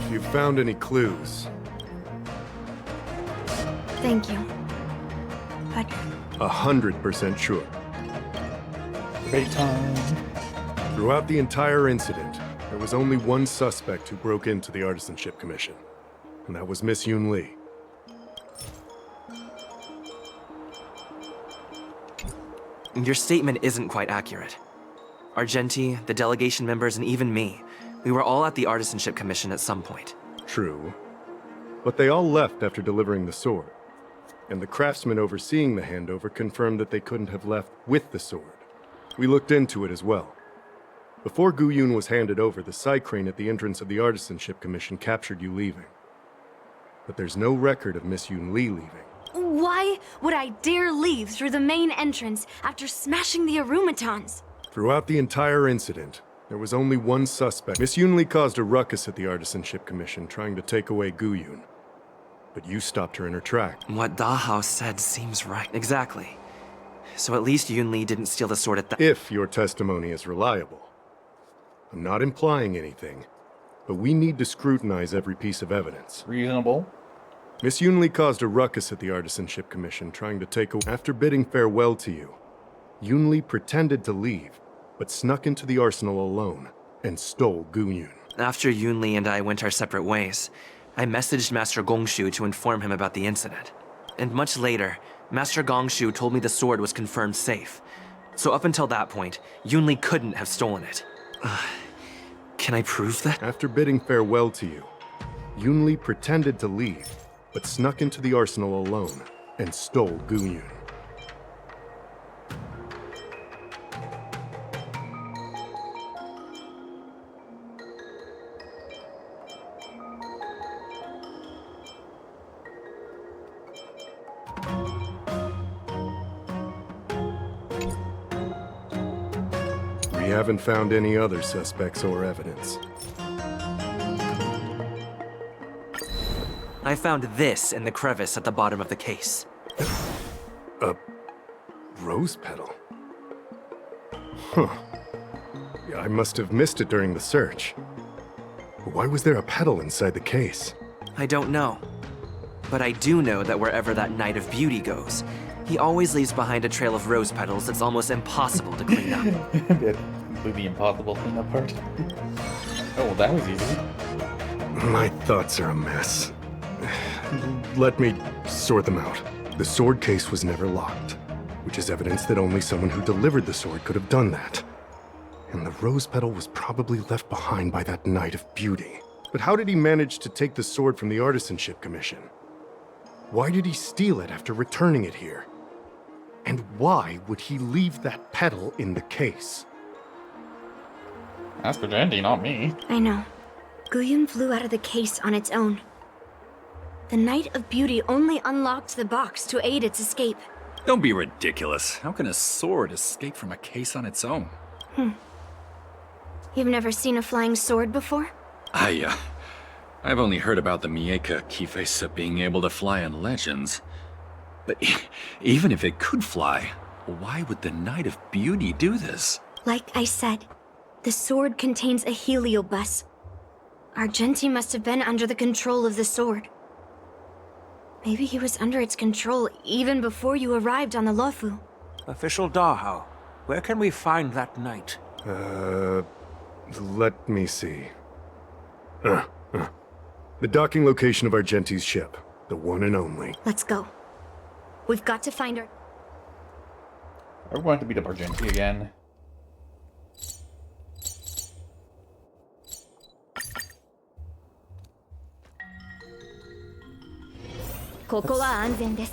If you found any clues, Thank you. But 100% sure. Great time. Throughout the entire incident, there was only one suspect who broke into the Artisanship Commission, and that was Miss Yunli. Your statement isn't quite accurate. Argenti, the delegation members, and even me, we were all at the Artisanship Commission at some point. True. But they all left after delivering the sword. And the craftsman overseeing the handover confirmed that they couldn't have left with the sword. We looked into it as well. Before Guyun was handed over, the side crane at the entrance of the Artisanship Commission captured you leaving. But there's no record of Miss Yunli leaving. why would I dare leave through the main entrance after smashing the aromatons? Throughout the entire incident, there was only one suspect. Miss Yunli caused a ruckus at the Artisanship Commission, trying to take away Guyun. But you stopped her in her track. What Dahao said seems right. Exactly. So at least Yunli didn't steal the sword at the— If your testimony is reliable. I'm not implying anything, but we need to scrutinize every piece of evidence. Reasonable. Miss Yunli caused a ruckus at the Artisanship Commission, trying to take away— After bidding farewell to you, Yunli pretended to leave, but snuck into the arsenal alone and stole Guyun. After Yunli and I went our separate ways, I messaged Master Gongshu to inform him about the incident. And much later, Master Gongshu told me the sword was confirmed safe. So up until that point, Yunli couldn't have stolen it. Can I prove that? After bidding farewell to you, Yunli pretended to leave, but snuck into the arsenal alone and stole Guyun. We haven't found any other suspects or evidence. I found this in the crevice at the bottom of the case. A rose petal? Huh. I must have missed it during the search. Why was there a petal inside the case? I don't know. But I do know that wherever that Knight of Beauty goes, he always leaves behind a trail of rose petals that's almost impossible to clean up. That completely impossible cleanup part. Oh, well, that was easy. My thoughts are a mess. Let me sort them out. The sword case was never locked, which is evidence that only someone who delivered the sword could have done that. And the rose petal was probably left behind by that Knight of Beauty. But how did he manage to take the sword from the Artisanship Commission? Why did he steal it after returning it here? And why would he leave that petal in the case? Ask Argenti, not me. I know. Guyun flew out of the case on its own. The Knight of Beauty only unlocked the box to aid its escape. Don't be ridiculous. How can a sword escape from a case on its own? You've never seen a flying sword before? I've only heard about the Mieka Kifesa being able to fly in legends. But even if it could fly, why would the Knight of Beauty do this? Like I said, the sword contains a heliobus. Argenti must have been under the control of the sword. Maybe he was under its control even before you arrived on the Lofu. Official Dahao, where can we find that knight? Let me see. The docking location of Argenti's ship. The one and only. Let's go. We've got to find her. We're going to beat up Argenti again.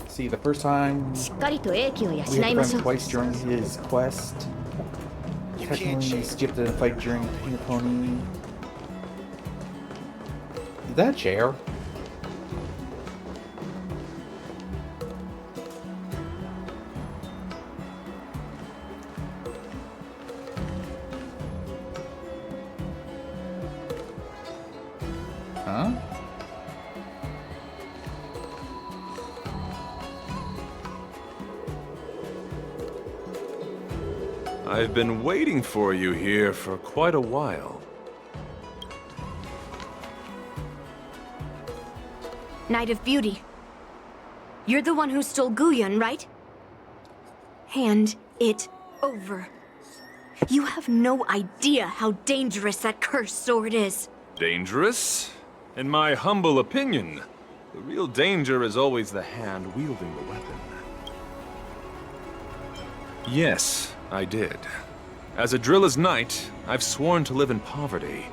See, the first time we had to fight twice during his quest. Technically, skipped a fight during Peanut Pony. Is that a chair? Huh? I've been waiting for you here for quite a while. Knight of Beauty. You're the one who stole Guyun, right? Hand it over. You have no idea how dangerous that cursed sword is. Dangerous? In my humble opinion, the real danger is always the hand wielding the weapon. Yes, I did. As a Drilla's knight, I've sworn to live in poverty,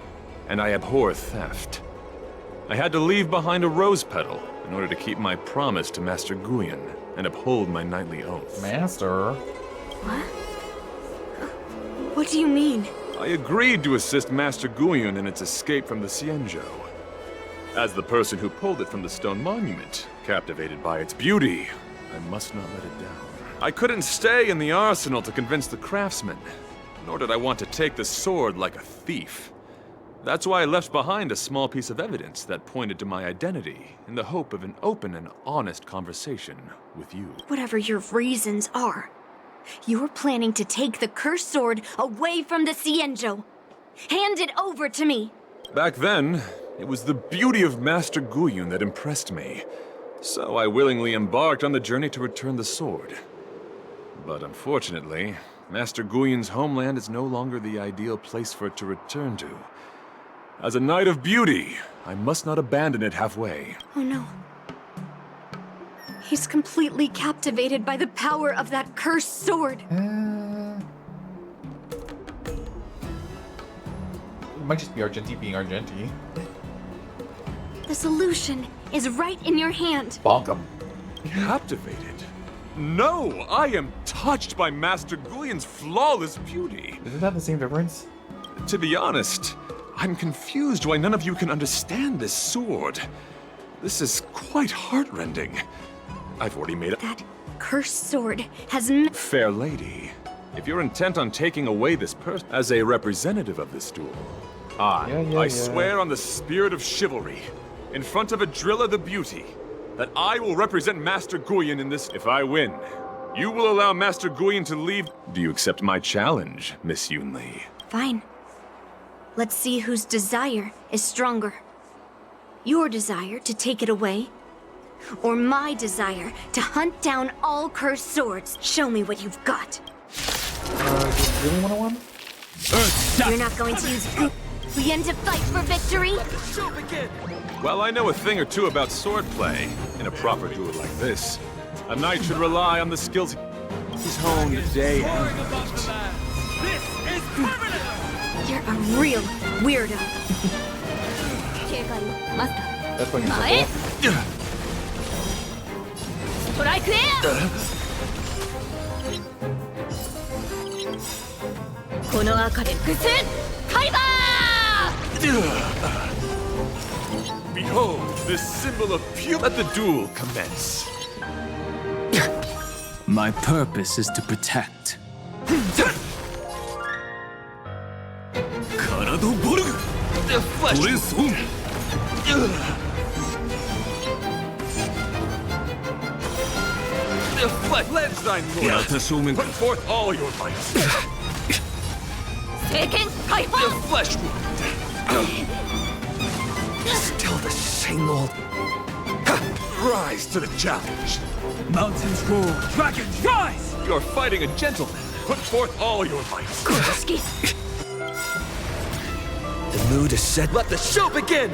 and I abhor theft. I had to leave behind a rose petal in order to keep my promise to Master Guyun and uphold my knightly oath. Master? What? What do you mean? I agreed to assist Master Guyun in its escape from the Xianzhou. As the person who pulled it from the stone monument, captivated by its beauty, I must not let it down. I couldn't stay in the arsenal to convince the craftsman, nor did I want to take the sword like a thief. That's why I left behind a small piece of evidence that pointed to my identity, in the hope of an open and honest conversation with you. Whatever your reasons are, you're planning to take the cursed sword away from the Xianzhou. Hand it over to me! Back then, it was the beauty of Master Guyun that impressed me, so I willingly embarked on the journey to return the sword. But unfortunately, Master Guyun's homeland is no longer the ideal place for it to return to. As a Knight of Beauty, I must not abandon it halfway. Oh no. He's completely captivated by the power of that cursed sword. It might just be Argenti being Argenti. The solution is right in your hand. Bonk him. Captivated? No! I am touched by Master Guyun's flawless beauty. Isn't that the same difference? To be honest, I'm confused why none of you can understand this sword. This is quite heartrending. I've already made it. That cursed sword has Fair lady, if you're intent on taking away this person as a representative of this duel, I swear on the spirit of chivalry, in front of Adrilla the Beauty, that I will represent Master Guyun in this. If I win, you will allow Master Guyun to leave. Do you accept my challenge, Miss Yunli? Fine. Let's see whose desire is stronger. Your desire to take it away, or my desire to hunt down all cursed swords. Show me what you've got. Really 101? You're not going to use Guyun to fight for victory? Well, I know a thing or two about swordplay. In a proper duel like this, a knight should rely on the skills he's honed day and night. You're a real weirdo. That's fucking simple. Strike air! この赤で伏せカイバー Behold, this symbol of pure. Let the duel commence. My purpose is to protect. The flesh. The flesh. Pledge thine Lord. Put forth all your might. The flesh wound. Still the same old. Rise to the challenge. Mountains roar, dragons rise! You're fighting a gentleman. Put forth all your might. The mood is set. Let the show begin!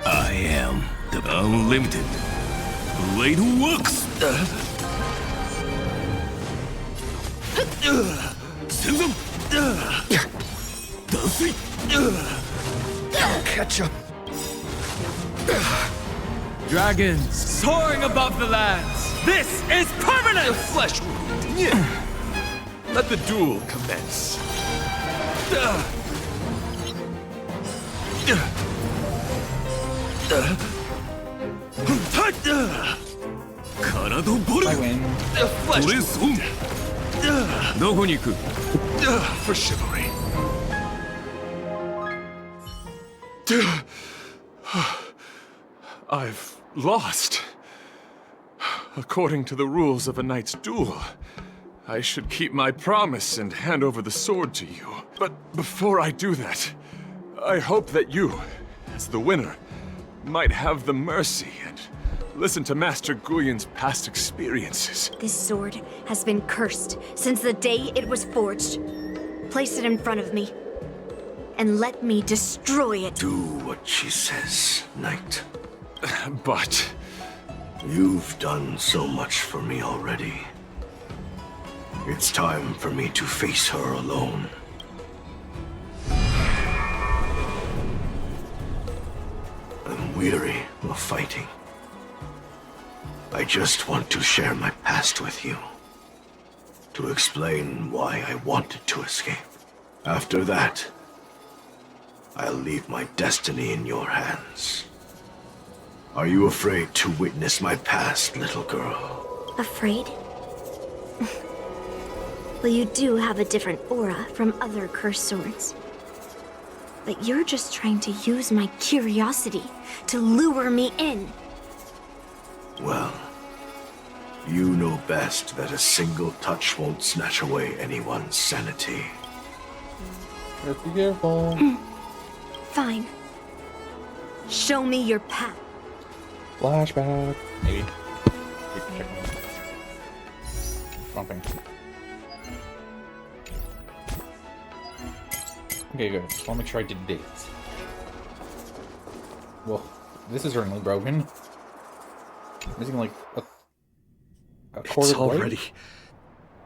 I am the unlimited blade works. Send I'll catch up. Dragons soaring above the lands. This is permanent. The flesh wound. Let the duel commence. I win. The flesh wound. For chivalry. I've lost. According to the rules of a knight's duel, I should keep my promise and hand over the sword to you. But before I do that, I hope that you, as the winner, might have the mercy and listen to Master Guyon's past experiences. This sword has been cursed since the day it was forged. Place it in front of me, and let me destroy it. Do what she says, Knight. But... You've done so much for me already. It's time for me to face her alone. I'm weary of fighting. I just want to share my past with you. To explain why I wanted to escape. After that, I'll leave my destiny in your hands. Are you afraid to witness my past, little girl? Afraid? Well, you do have a different aura from other cursed swords. But you're just trying to use my curiosity to lure me in. Well, you know best that a single touch won't snatch away anyone's sanity. Just be careful. Fine. Show me your path. Flashback. Maybe. Something. Okay, good. Just want to make sure I did dates. Well, this is certainly broken. Missing like a quarter. It's already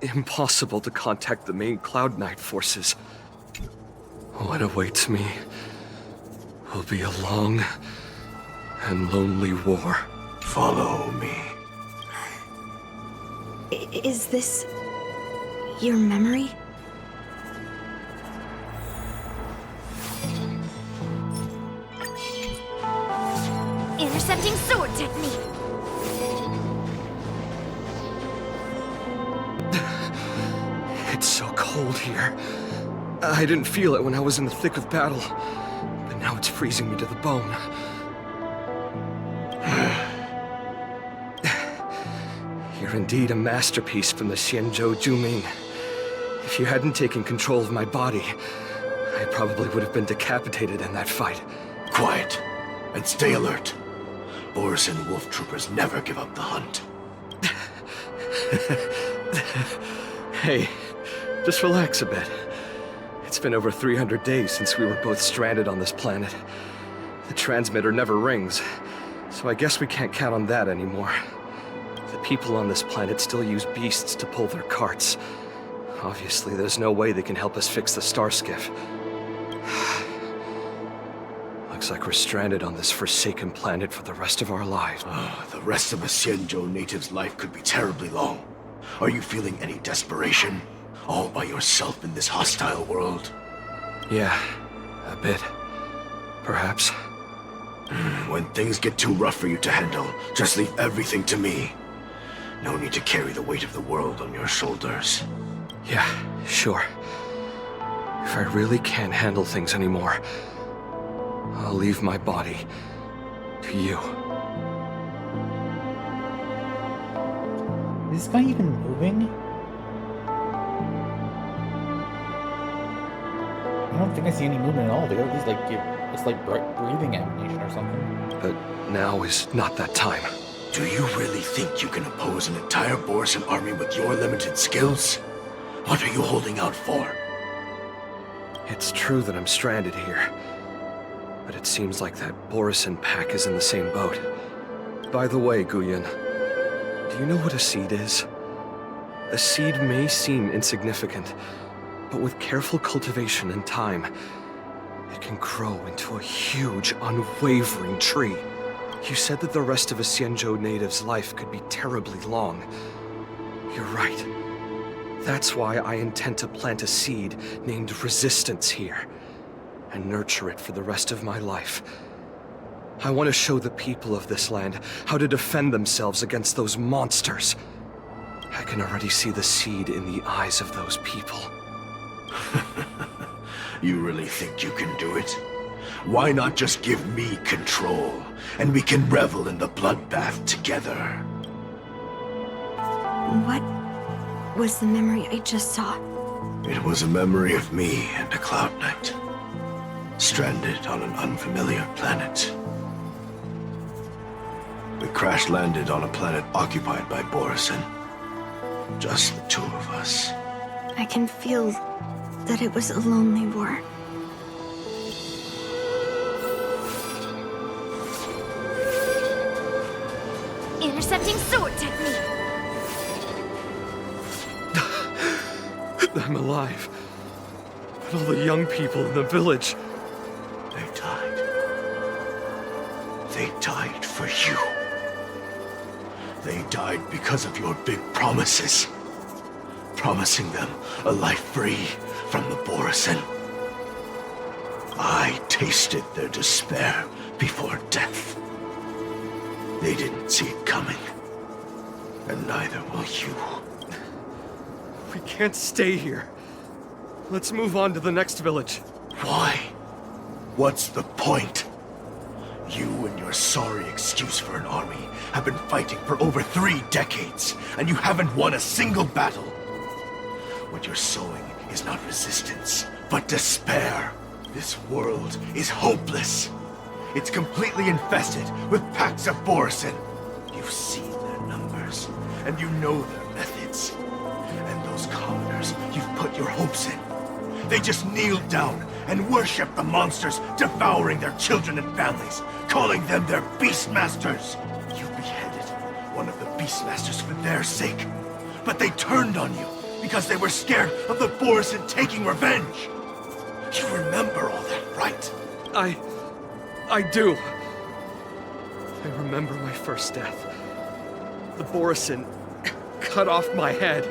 impossible to contact the main Cloud Knight forces. What awaits me will be a long and lonely war. Follow me. Is this your memory? Intercepting sword technique. It's so cold here. I didn't feel it when I was in the thick of battle, but now it's freezing me to the bone. You're indeed a masterpiece from the Xianzhou Juming. If you hadn't taken control of my body, I probably would have been decapitated in that fight. Quiet, and stay alert. Boris and Wolf Troopers never give up the hunt. Hey, just relax a bit. It's been over 300 days since we were both stranded on this planet. The transmitter never rings, so I guess we can't count on that anymore. The people on this planet still use beasts to pull their carts. Obviously, there's no way they can help us fix the star skiff. Looks like we're stranded on this forsaken planet for the rest of our lives. The rest of a Xianzhou native's life could be terribly long. Are you feeling any desperation? All by yourself in this hostile world? Yeah, a bit. Perhaps. When things get too rough for you to handle, just leave everything to me. No need to carry the weight of the world on your shoulders. Yeah, sure. If I really can't handle things anymore, I'll leave my body to you. Is this guy even moving? I don't think I see any movement at all. They at least like give it's like breathing animation or something. But now is not that time. Do you really think you can oppose an entire Borisan army with your limited skills? What are you holding out for? It's true that I'm stranded here, but it seems like that Borisan pack is in the same boat. By the way, Guyon, do you know what a seed is? A seed may seem insignificant, but with careful cultivation and time, it can grow into a huge, unwavering tree. You said that the rest of a Xianzhou native's life could be terribly long. You're right. That's why I intend to plant a seed named Resistance here, and nurture it for the rest of my life. I want to show the people of this land how to defend themselves against those monsters. I can already see the seed in the eyes of those people. You really think you can do it? Why not just give me control, and we can revel in the bloodbath together? What was the memory I just saw? It was a memory of me and a Cloud Knight, stranded on an unfamiliar planet. We crash-landed on a planet occupied by Borisin. Just the two of us. I can feel that it was a lonely war. Intercepting sword technique. I'm alive. But all the young people in the village... They died. They died for you. They died because of your big promises. Promising them a life free from the Borisin. I tasted their despair before death. They didn't see it coming. And neither will you. We can't stay here. Let's move on to the next village. Why? What's the point? You and your sorry excuse for an army have been fighting for over 3 decades, and you haven't won a single battle. What you're sowing is not resistance, but despair. This world is hopeless. It's completely infested with packs of Borisin. You've seen their numbers, and you know their methods. And those commoners you've put your hopes in. They just kneel down and worship the monsters devouring their children and families, calling them their Beastmasters. You beheaded one of the Beastmasters for their sake, but they turned on you because they were scared of the Borisin taking revenge. You remember all that, right? I do. I remember my first death. The Borisin cut off my head.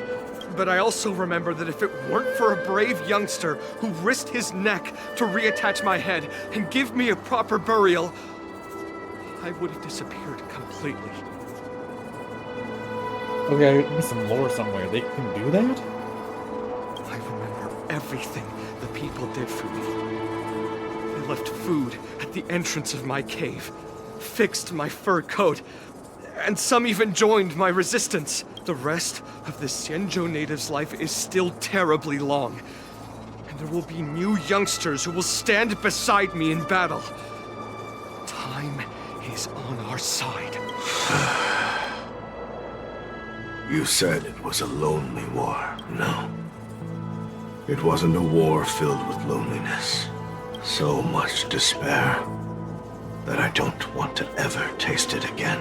But I also remember that if it weren't for a brave youngster who risked his neck to reattach my head and give me a proper burial, I would have disappeared completely. Okay, there's some lore somewhere. They can do that? I remember everything the people did for me. They left food at the entrance of my cave, fixed my fur coat, and some even joined my resistance. The rest of the Xianzhou native's life is still terribly long, and there will be new youngsters who will stand beside me in battle. Time is on our side. You said it was a lonely war, no? It wasn't a war filled with loneliness. So much despair that I don't want to ever taste it again.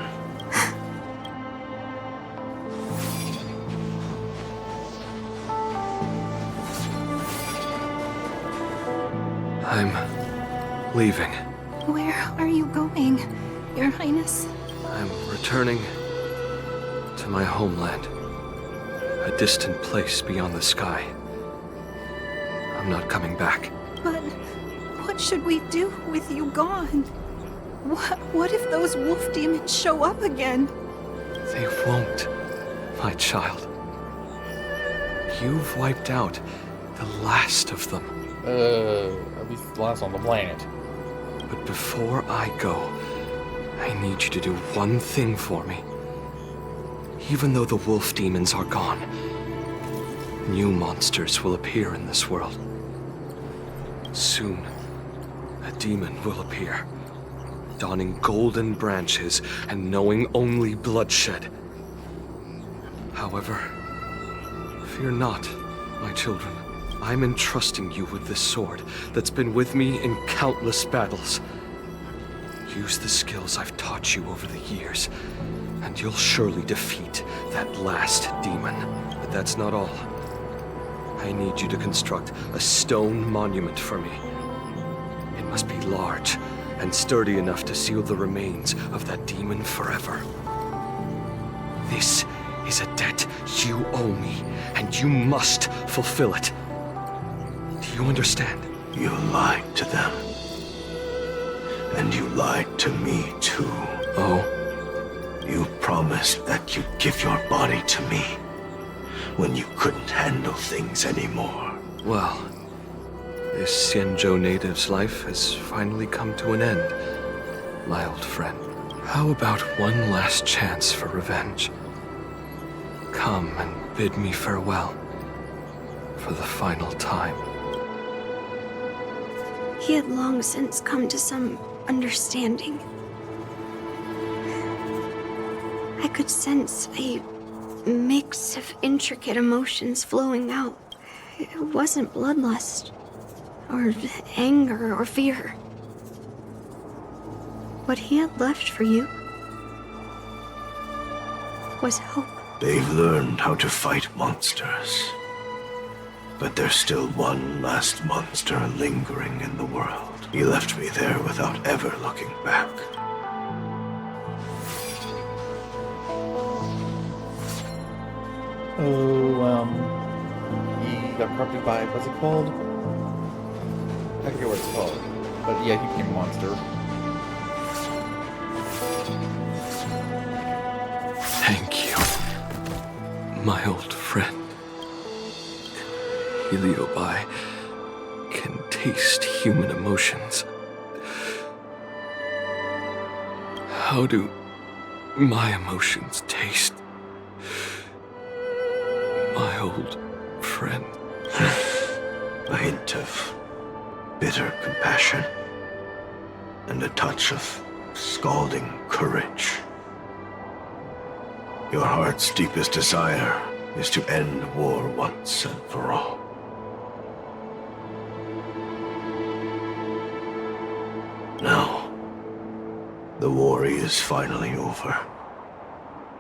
I'm leaving. Where are you going, Your Highness? I'm returning to my homeland. A distant place beyond the sky. I'm not coming back. But what should we do with you gone? What if those wolf demons show up again? They won't, my child. You've wiped out the last of them. At least the last on the planet. But before I go, I need you to do one thing for me. Even though the wolf demons are gone, new monsters will appear in this world. Soon, a demon will appear, donning golden branches and knowing only bloodshed. However, fear not, my children. I'm entrusting you with this sword that's been with me in countless battles. Use the skills I've taught you over the years, and you'll surely defeat that last demon. But that's not all. I need you to construct a stone monument for me. It must be large and sturdy enough to seal the remains of that demon forever. This is a debt you owe me, and you must fulfill it. Do you understand? You lied to them. And you lied to me, too. Oh? You promised that you'd give your body to me when you couldn't handle things anymore. Well, This Xianzhou native's life has finally come to an end, my old friend. How about one last chance for revenge? Come and bid me farewell for the final time. He had long since come to some understanding. I could sense a mix of intricate emotions flowing out. It wasn't bloodlust, or anger, or fear. What he had left for you was hope. They've learned how to fight monsters. But there's still one last monster lingering in the world. He left me there without ever looking back. Oh, he got corrupted by, what's it called? I forget what it's called. But yeah, he became a monster. Thank you, my old friend. Heliobi can taste human emotions. How do my emotions taste? My old friend. A hint of bitter compassion and a touch of scalding courage. Your heart's deepest desire is to end war once and for all. Now, the war is finally over.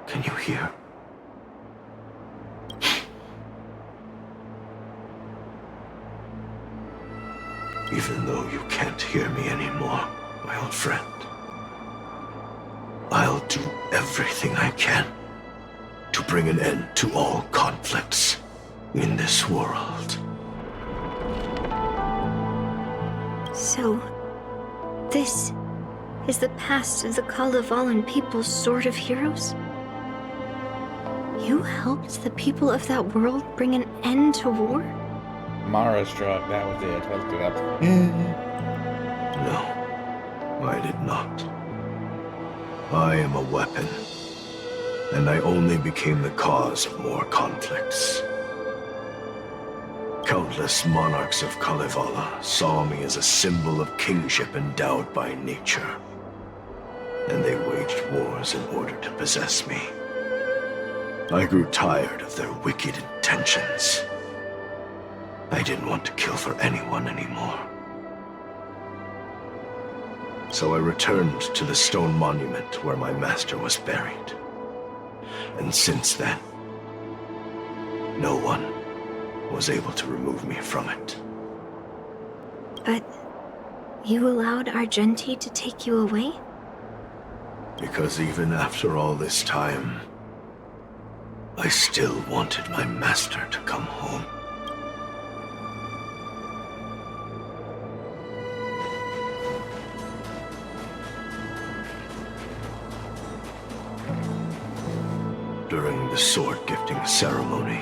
Can you hear? Even though you can't hear me anymore, my old friend, I'll do everything I can to bring an end to all conflicts in this world. So, this is the past of the Kalevalan people's Sword of Heroes? You helped the people of that world bring an end to war? Mara struck, that was it. I looked it up. No, I did not. I am a weapon, and I only became the cause of more conflicts. Countless monarchs of Kalevala saw me as a symbol of kingship endowed by nature, and they waged wars in order to possess me. I grew tired of their wicked intentions. I didn't want to kill for anyone anymore. So I returned to the stone monument where my master was buried. And since then, no one was able to remove me from it. But you allowed Argenti to take you away? Because even after all this time, I still wanted my master to come home. During the sword gifting ceremony,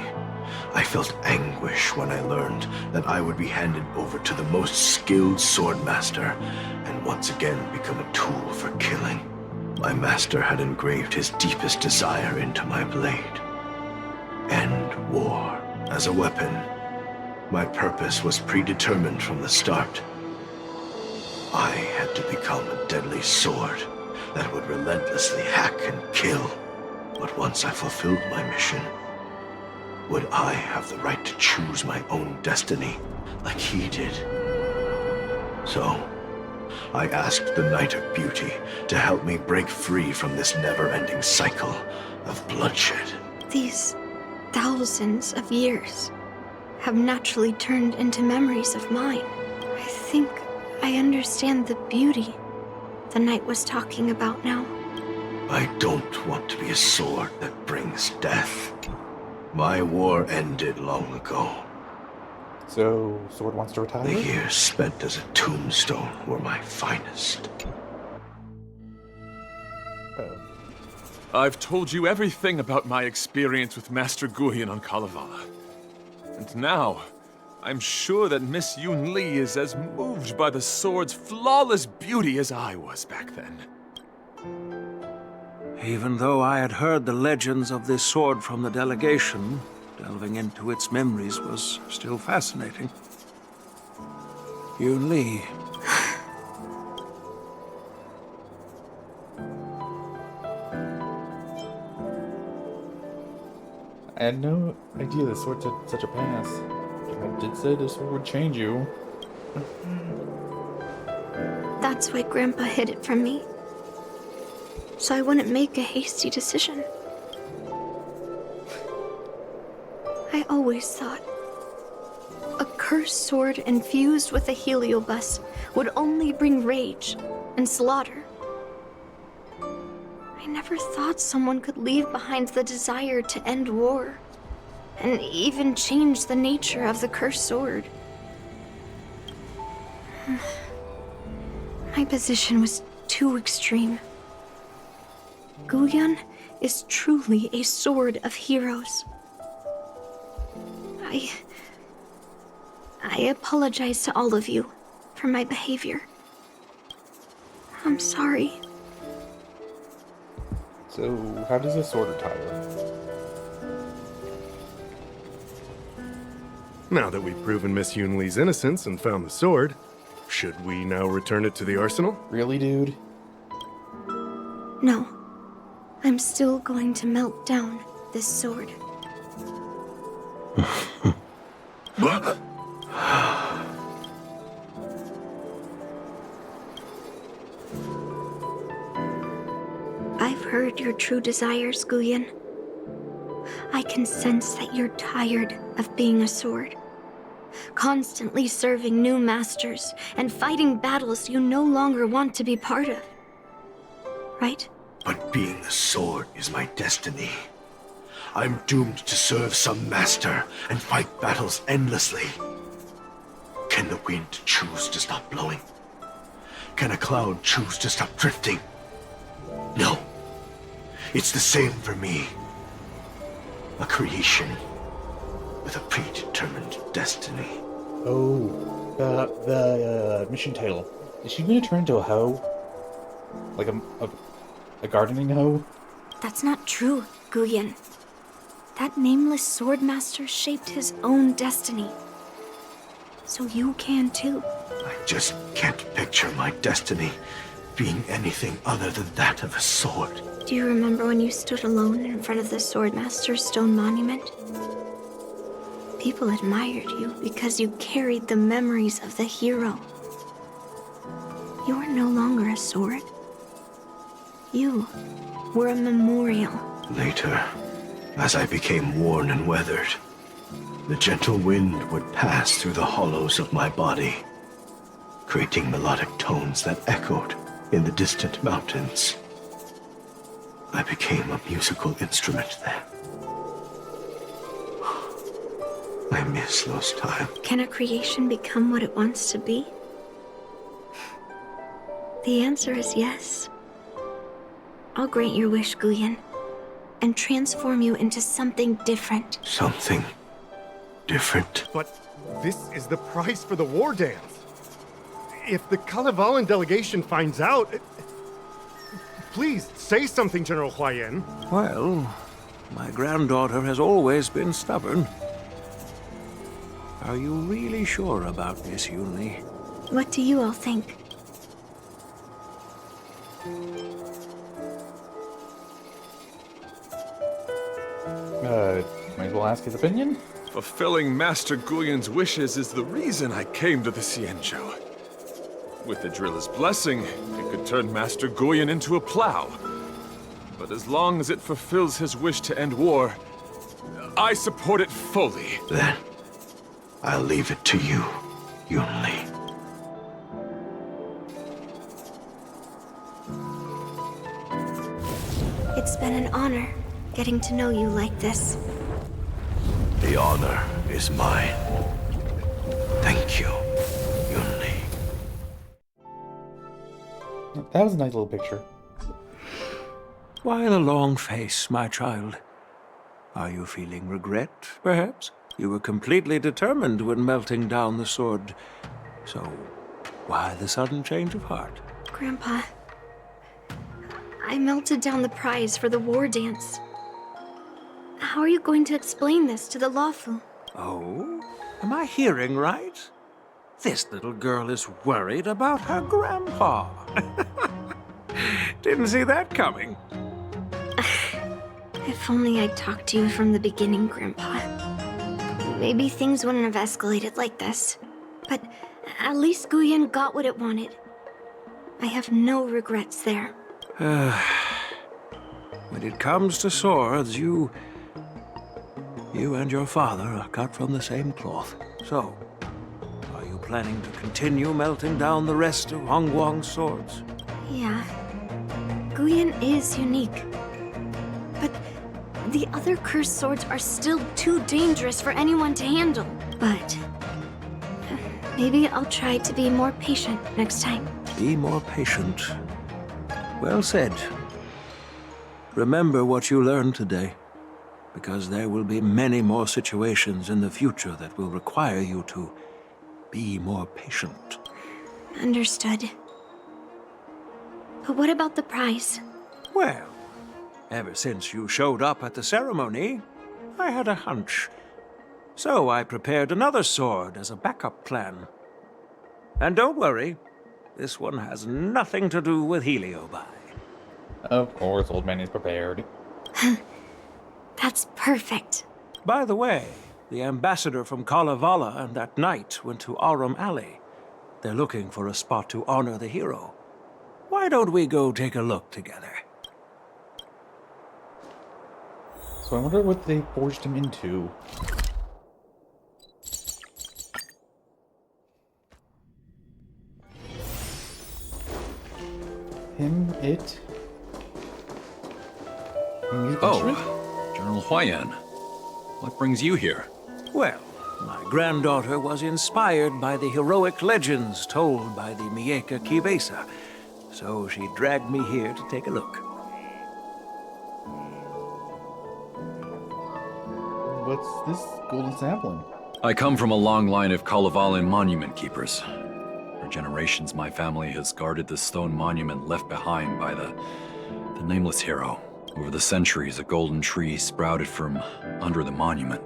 I felt anguish when I learned that I would be handed over to the most skilled swordmaster and once again become a tool for killing. My master had engraved his deepest desire into my blade. End war. As a weapon, my purpose was predetermined from the start. I had to become a deadly sword that would relentlessly hack and kill. But once I fulfilled my mission, would I have the right to choose my own destiny like he did? So, I asked the Knight of Beauty to help me break free from this never-ending cycle of bloodshed. These thousands of years have naturally turned into memories of mine. I think I understand the beauty the knight was talking about now. I don't want to be a sword that brings death. My war ended long ago. So, Sword wants to retire? The years spent as a tombstone were my finest. I've told you everything about my experience with Master Guyan on Kalevala. And now, I'm sure that Miss Yunli is as moved by the sword's flawless beauty as I was back then. Even though I had heard the legends of this sword from the delegation, delving into its memories was still fascinating. Yunli. I had no idea the sword took such a pass. I did say the sword would change you. That's why Grandpa hid it from me. So I wouldn't make a hasty decision. I always thought a cursed sword infused with a heliobus would only bring rage and slaughter. I never thought someone could leave behind the desire to end war, and even change the nature of the cursed sword. My position was too extreme. Guyan is truly a sword of heroes. I apologize to all of you for my behavior. I'm sorry. So, how does this sword retire? Now that we've proven Miss Yunli's innocence and found the sword, should we now return it to the arsenal? Really, dude? No. I'm still going to melt down this sword. I've heard your true desires, Guyan. I can sense that you're tired of being a sword. Constantly serving new masters and fighting battles you no longer want to be part of. Right? But being a sword is my destiny. I'm doomed to serve some master and fight battles endlessly. Can the wind choose to stop blowing? Can a cloud choose to stop drifting? No. It's the same for me. A creation with a predetermined destiny. Oh, the mission title. Is she gonna turn into a hoe? Like a gardening hoe? That's not true, Guyan. That nameless swordmaster shaped his own destiny. So you can too. I just can't picture my destiny being anything other than that of a sword. Do you remember when you stood alone in front of the swordmaster's stone monument? People admired you because you carried the memories of the hero. You were no longer a sword. You were a memorial. Later, as I became worn and weathered, the gentle wind would pass through the hollows of my body, creating melodic tones that echoed in the distant mountains. I became a musical instrument then. I miss those times. Can a creation become what it wants to be? The answer is yes. I'll grant your wish, Guyan, and transform you into something different. Something different? But this is the price for the war dance. If the Kalevalan delegation finds out... Please, say something, General Huayan. Well, my granddaughter has always been stubborn. Are you really sure about this, Yunli? What do you all think? Might as well ask his opinion? Fulfilling Master Guyan's wishes is the reason I came to the Xianzhou. With the driller's blessing, it could turn Master Guyan into a plow. But as long as it fulfills his wish to end war, I support it fully. Then, I'll leave it to you, Yunli. It's been an honor getting to know you like this. The honor is mine. Thank you, Yunli. That was a nice little picture. Why the long face, my child? Are you feeling regret, perhaps? You were completely determined when melting down the sword. So, why the sudden change of heart? Grandpa, I melted down the prize for the war dance. How are you going to explain this to the Lawfu? Oh? Am I hearing right? This little girl is worried about her grandpa. Didn't see that coming. If only I'd talked to you from the beginning, Grandpa. Maybe things wouldn't have escalated like this. But at least Guyen got what it wanted. I have no regrets there. When it comes to swords, you and your father are cut from the same cloth. So, are you planning to continue melting down the rest of Hongguang's swords? Yeah. Guyen is unique. But the other cursed swords are still too dangerous for anyone to handle. But maybe I'll try to be more patient next time. Be more patient. Well said. Remember what you learned today, because there will be many more situations in the future that will require you to be more patient. Understood. But what about the prize? Well, ever since you showed up at the ceremony, I had a hunch. So I prepared another sword as a backup plan. And don't worry, this one has nothing to do with Heliobi. Of course, Old Man is prepared. That's perfect. By the way, the ambassador from Kalevala and that knight went to Arum Alley. They're looking for a spot to honor the hero. Why don't we go take a look together? So I wonder what they forged him into. It? Oh, General Huayan. What brings you here? Well, my granddaughter was inspired by the heroic legends told by the Mieka Kivesa, so she dragged me here to take a look. What's this golden sapling? I come from a long line of Kalevalan monument keepers. For generations, my family has guarded the stone monument left behind by the nameless hero. Over the centuries, a golden tree sprouted from under the monument,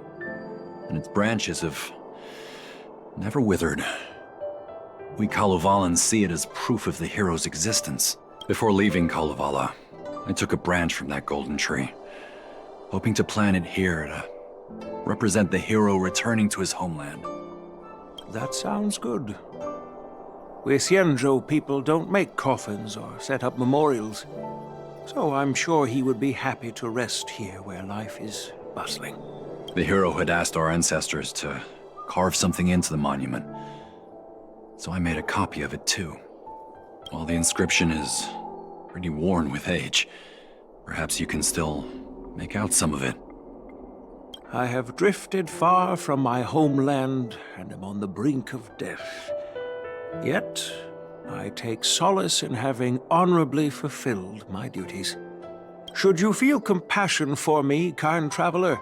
and its branches have never withered. We Kalevalans see it as proof of the hero's existence. Before leaving Kalevala, I took a branch from that golden tree, hoping to plant it here to represent the hero returning to his homeland. That sounds good. We Xianzhou people don't make coffins or set up memorials, so I'm sure he would be happy to rest here where life is bustling. The hero had asked our ancestors to carve something into the monument, so I made a copy of it too. While the inscription is pretty worn with age, perhaps you can still make out some of it. I have drifted far from my homeland and am on the brink of death. Yet, I take solace in having honorably fulfilled my duties. Should you feel compassion for me, kind traveler,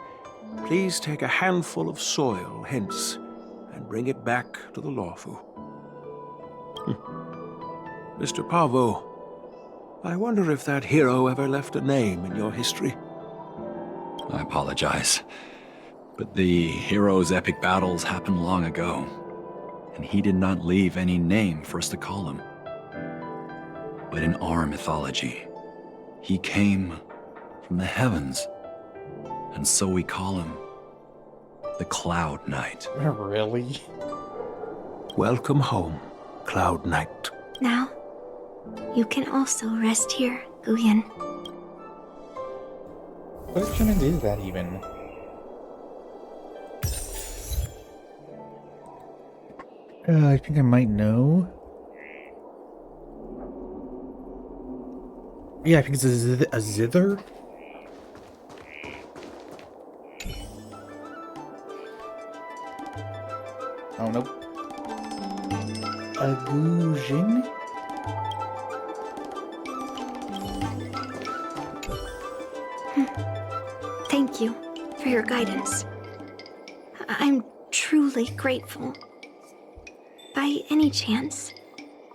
please take a handful of soil hence and bring it back to the Lawfu. Mr. Pavo, I wonder if that hero ever left a name in your history. I apologize, but the hero's epic battles happened long ago, and he did not leave any name for us to call him. But in our mythology, he came from the heavens, and so we call him the Cloud Knight. Really? Welcome home, Cloud Knight. Now, you can also rest here, Guyen. What instrument is that even? I think I might know. Yeah, I think it's a zither. Oh, nope. A guzheng? Thank you for your guidance. I'm truly grateful. By any chance,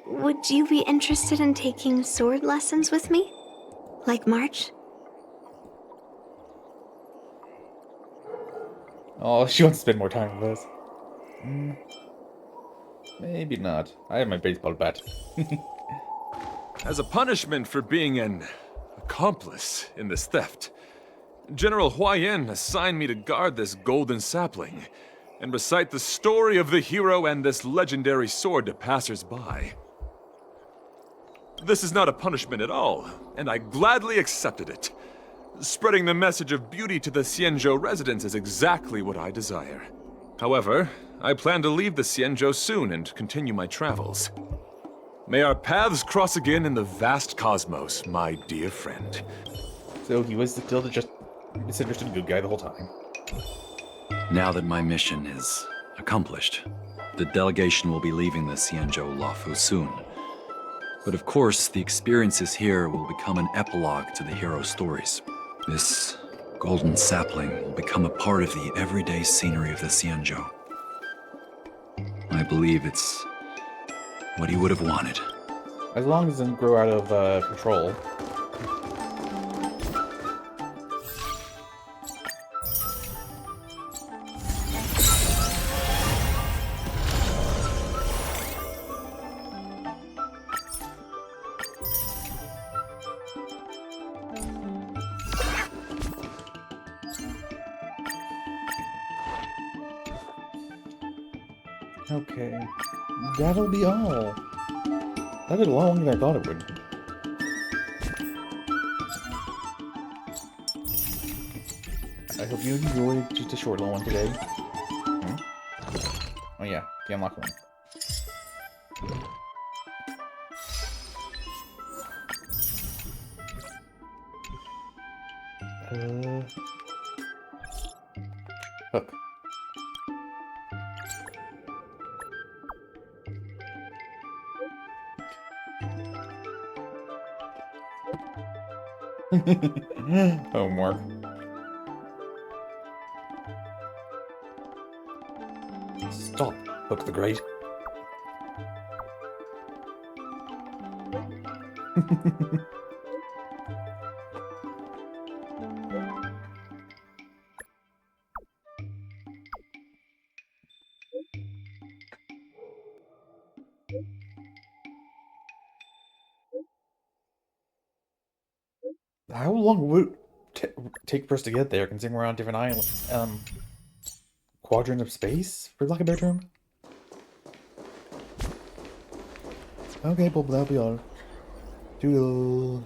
would you be interested in taking sword lessons with me? Like March? Oh, she wants to spend more time with us. Maybe not. I have my baseball bat. As a punishment for being an accomplice in this theft, General Huayan assigned me to guard this golden sapling and recite the story of the hero and this legendary sword to passers-by. This is not a punishment at all, and I gladly accepted it. Spreading the message of beauty to the Xianzhou residents is exactly what I desire. However, I plan to leave the Xianzhou soon and continue my travels. May our paths cross again in the vast cosmos, my dear friend. So he was still just misunderstood good guy the whole time. Now that my mission is accomplished, the delegation will be leaving the Xianzhou Luofu soon. But of course, the experiences here will become an epilogue to the hero stories. This golden sapling will become a part of the everyday scenery of the Xianzhou. I believe it's what he would have wanted. As long as it doesn't grow out of control. Okay, that'll be all. That did a lot longer than I thought it would. I hope you enjoyed just a short little one today. Oh yeah, the unlock one. Hook. Homework. Stop, Hook the Great. How long would it take for us to get there, considering we're on different islands, quadrant of space, for lack of a better term? Okay, well, that'll be all. Doodle.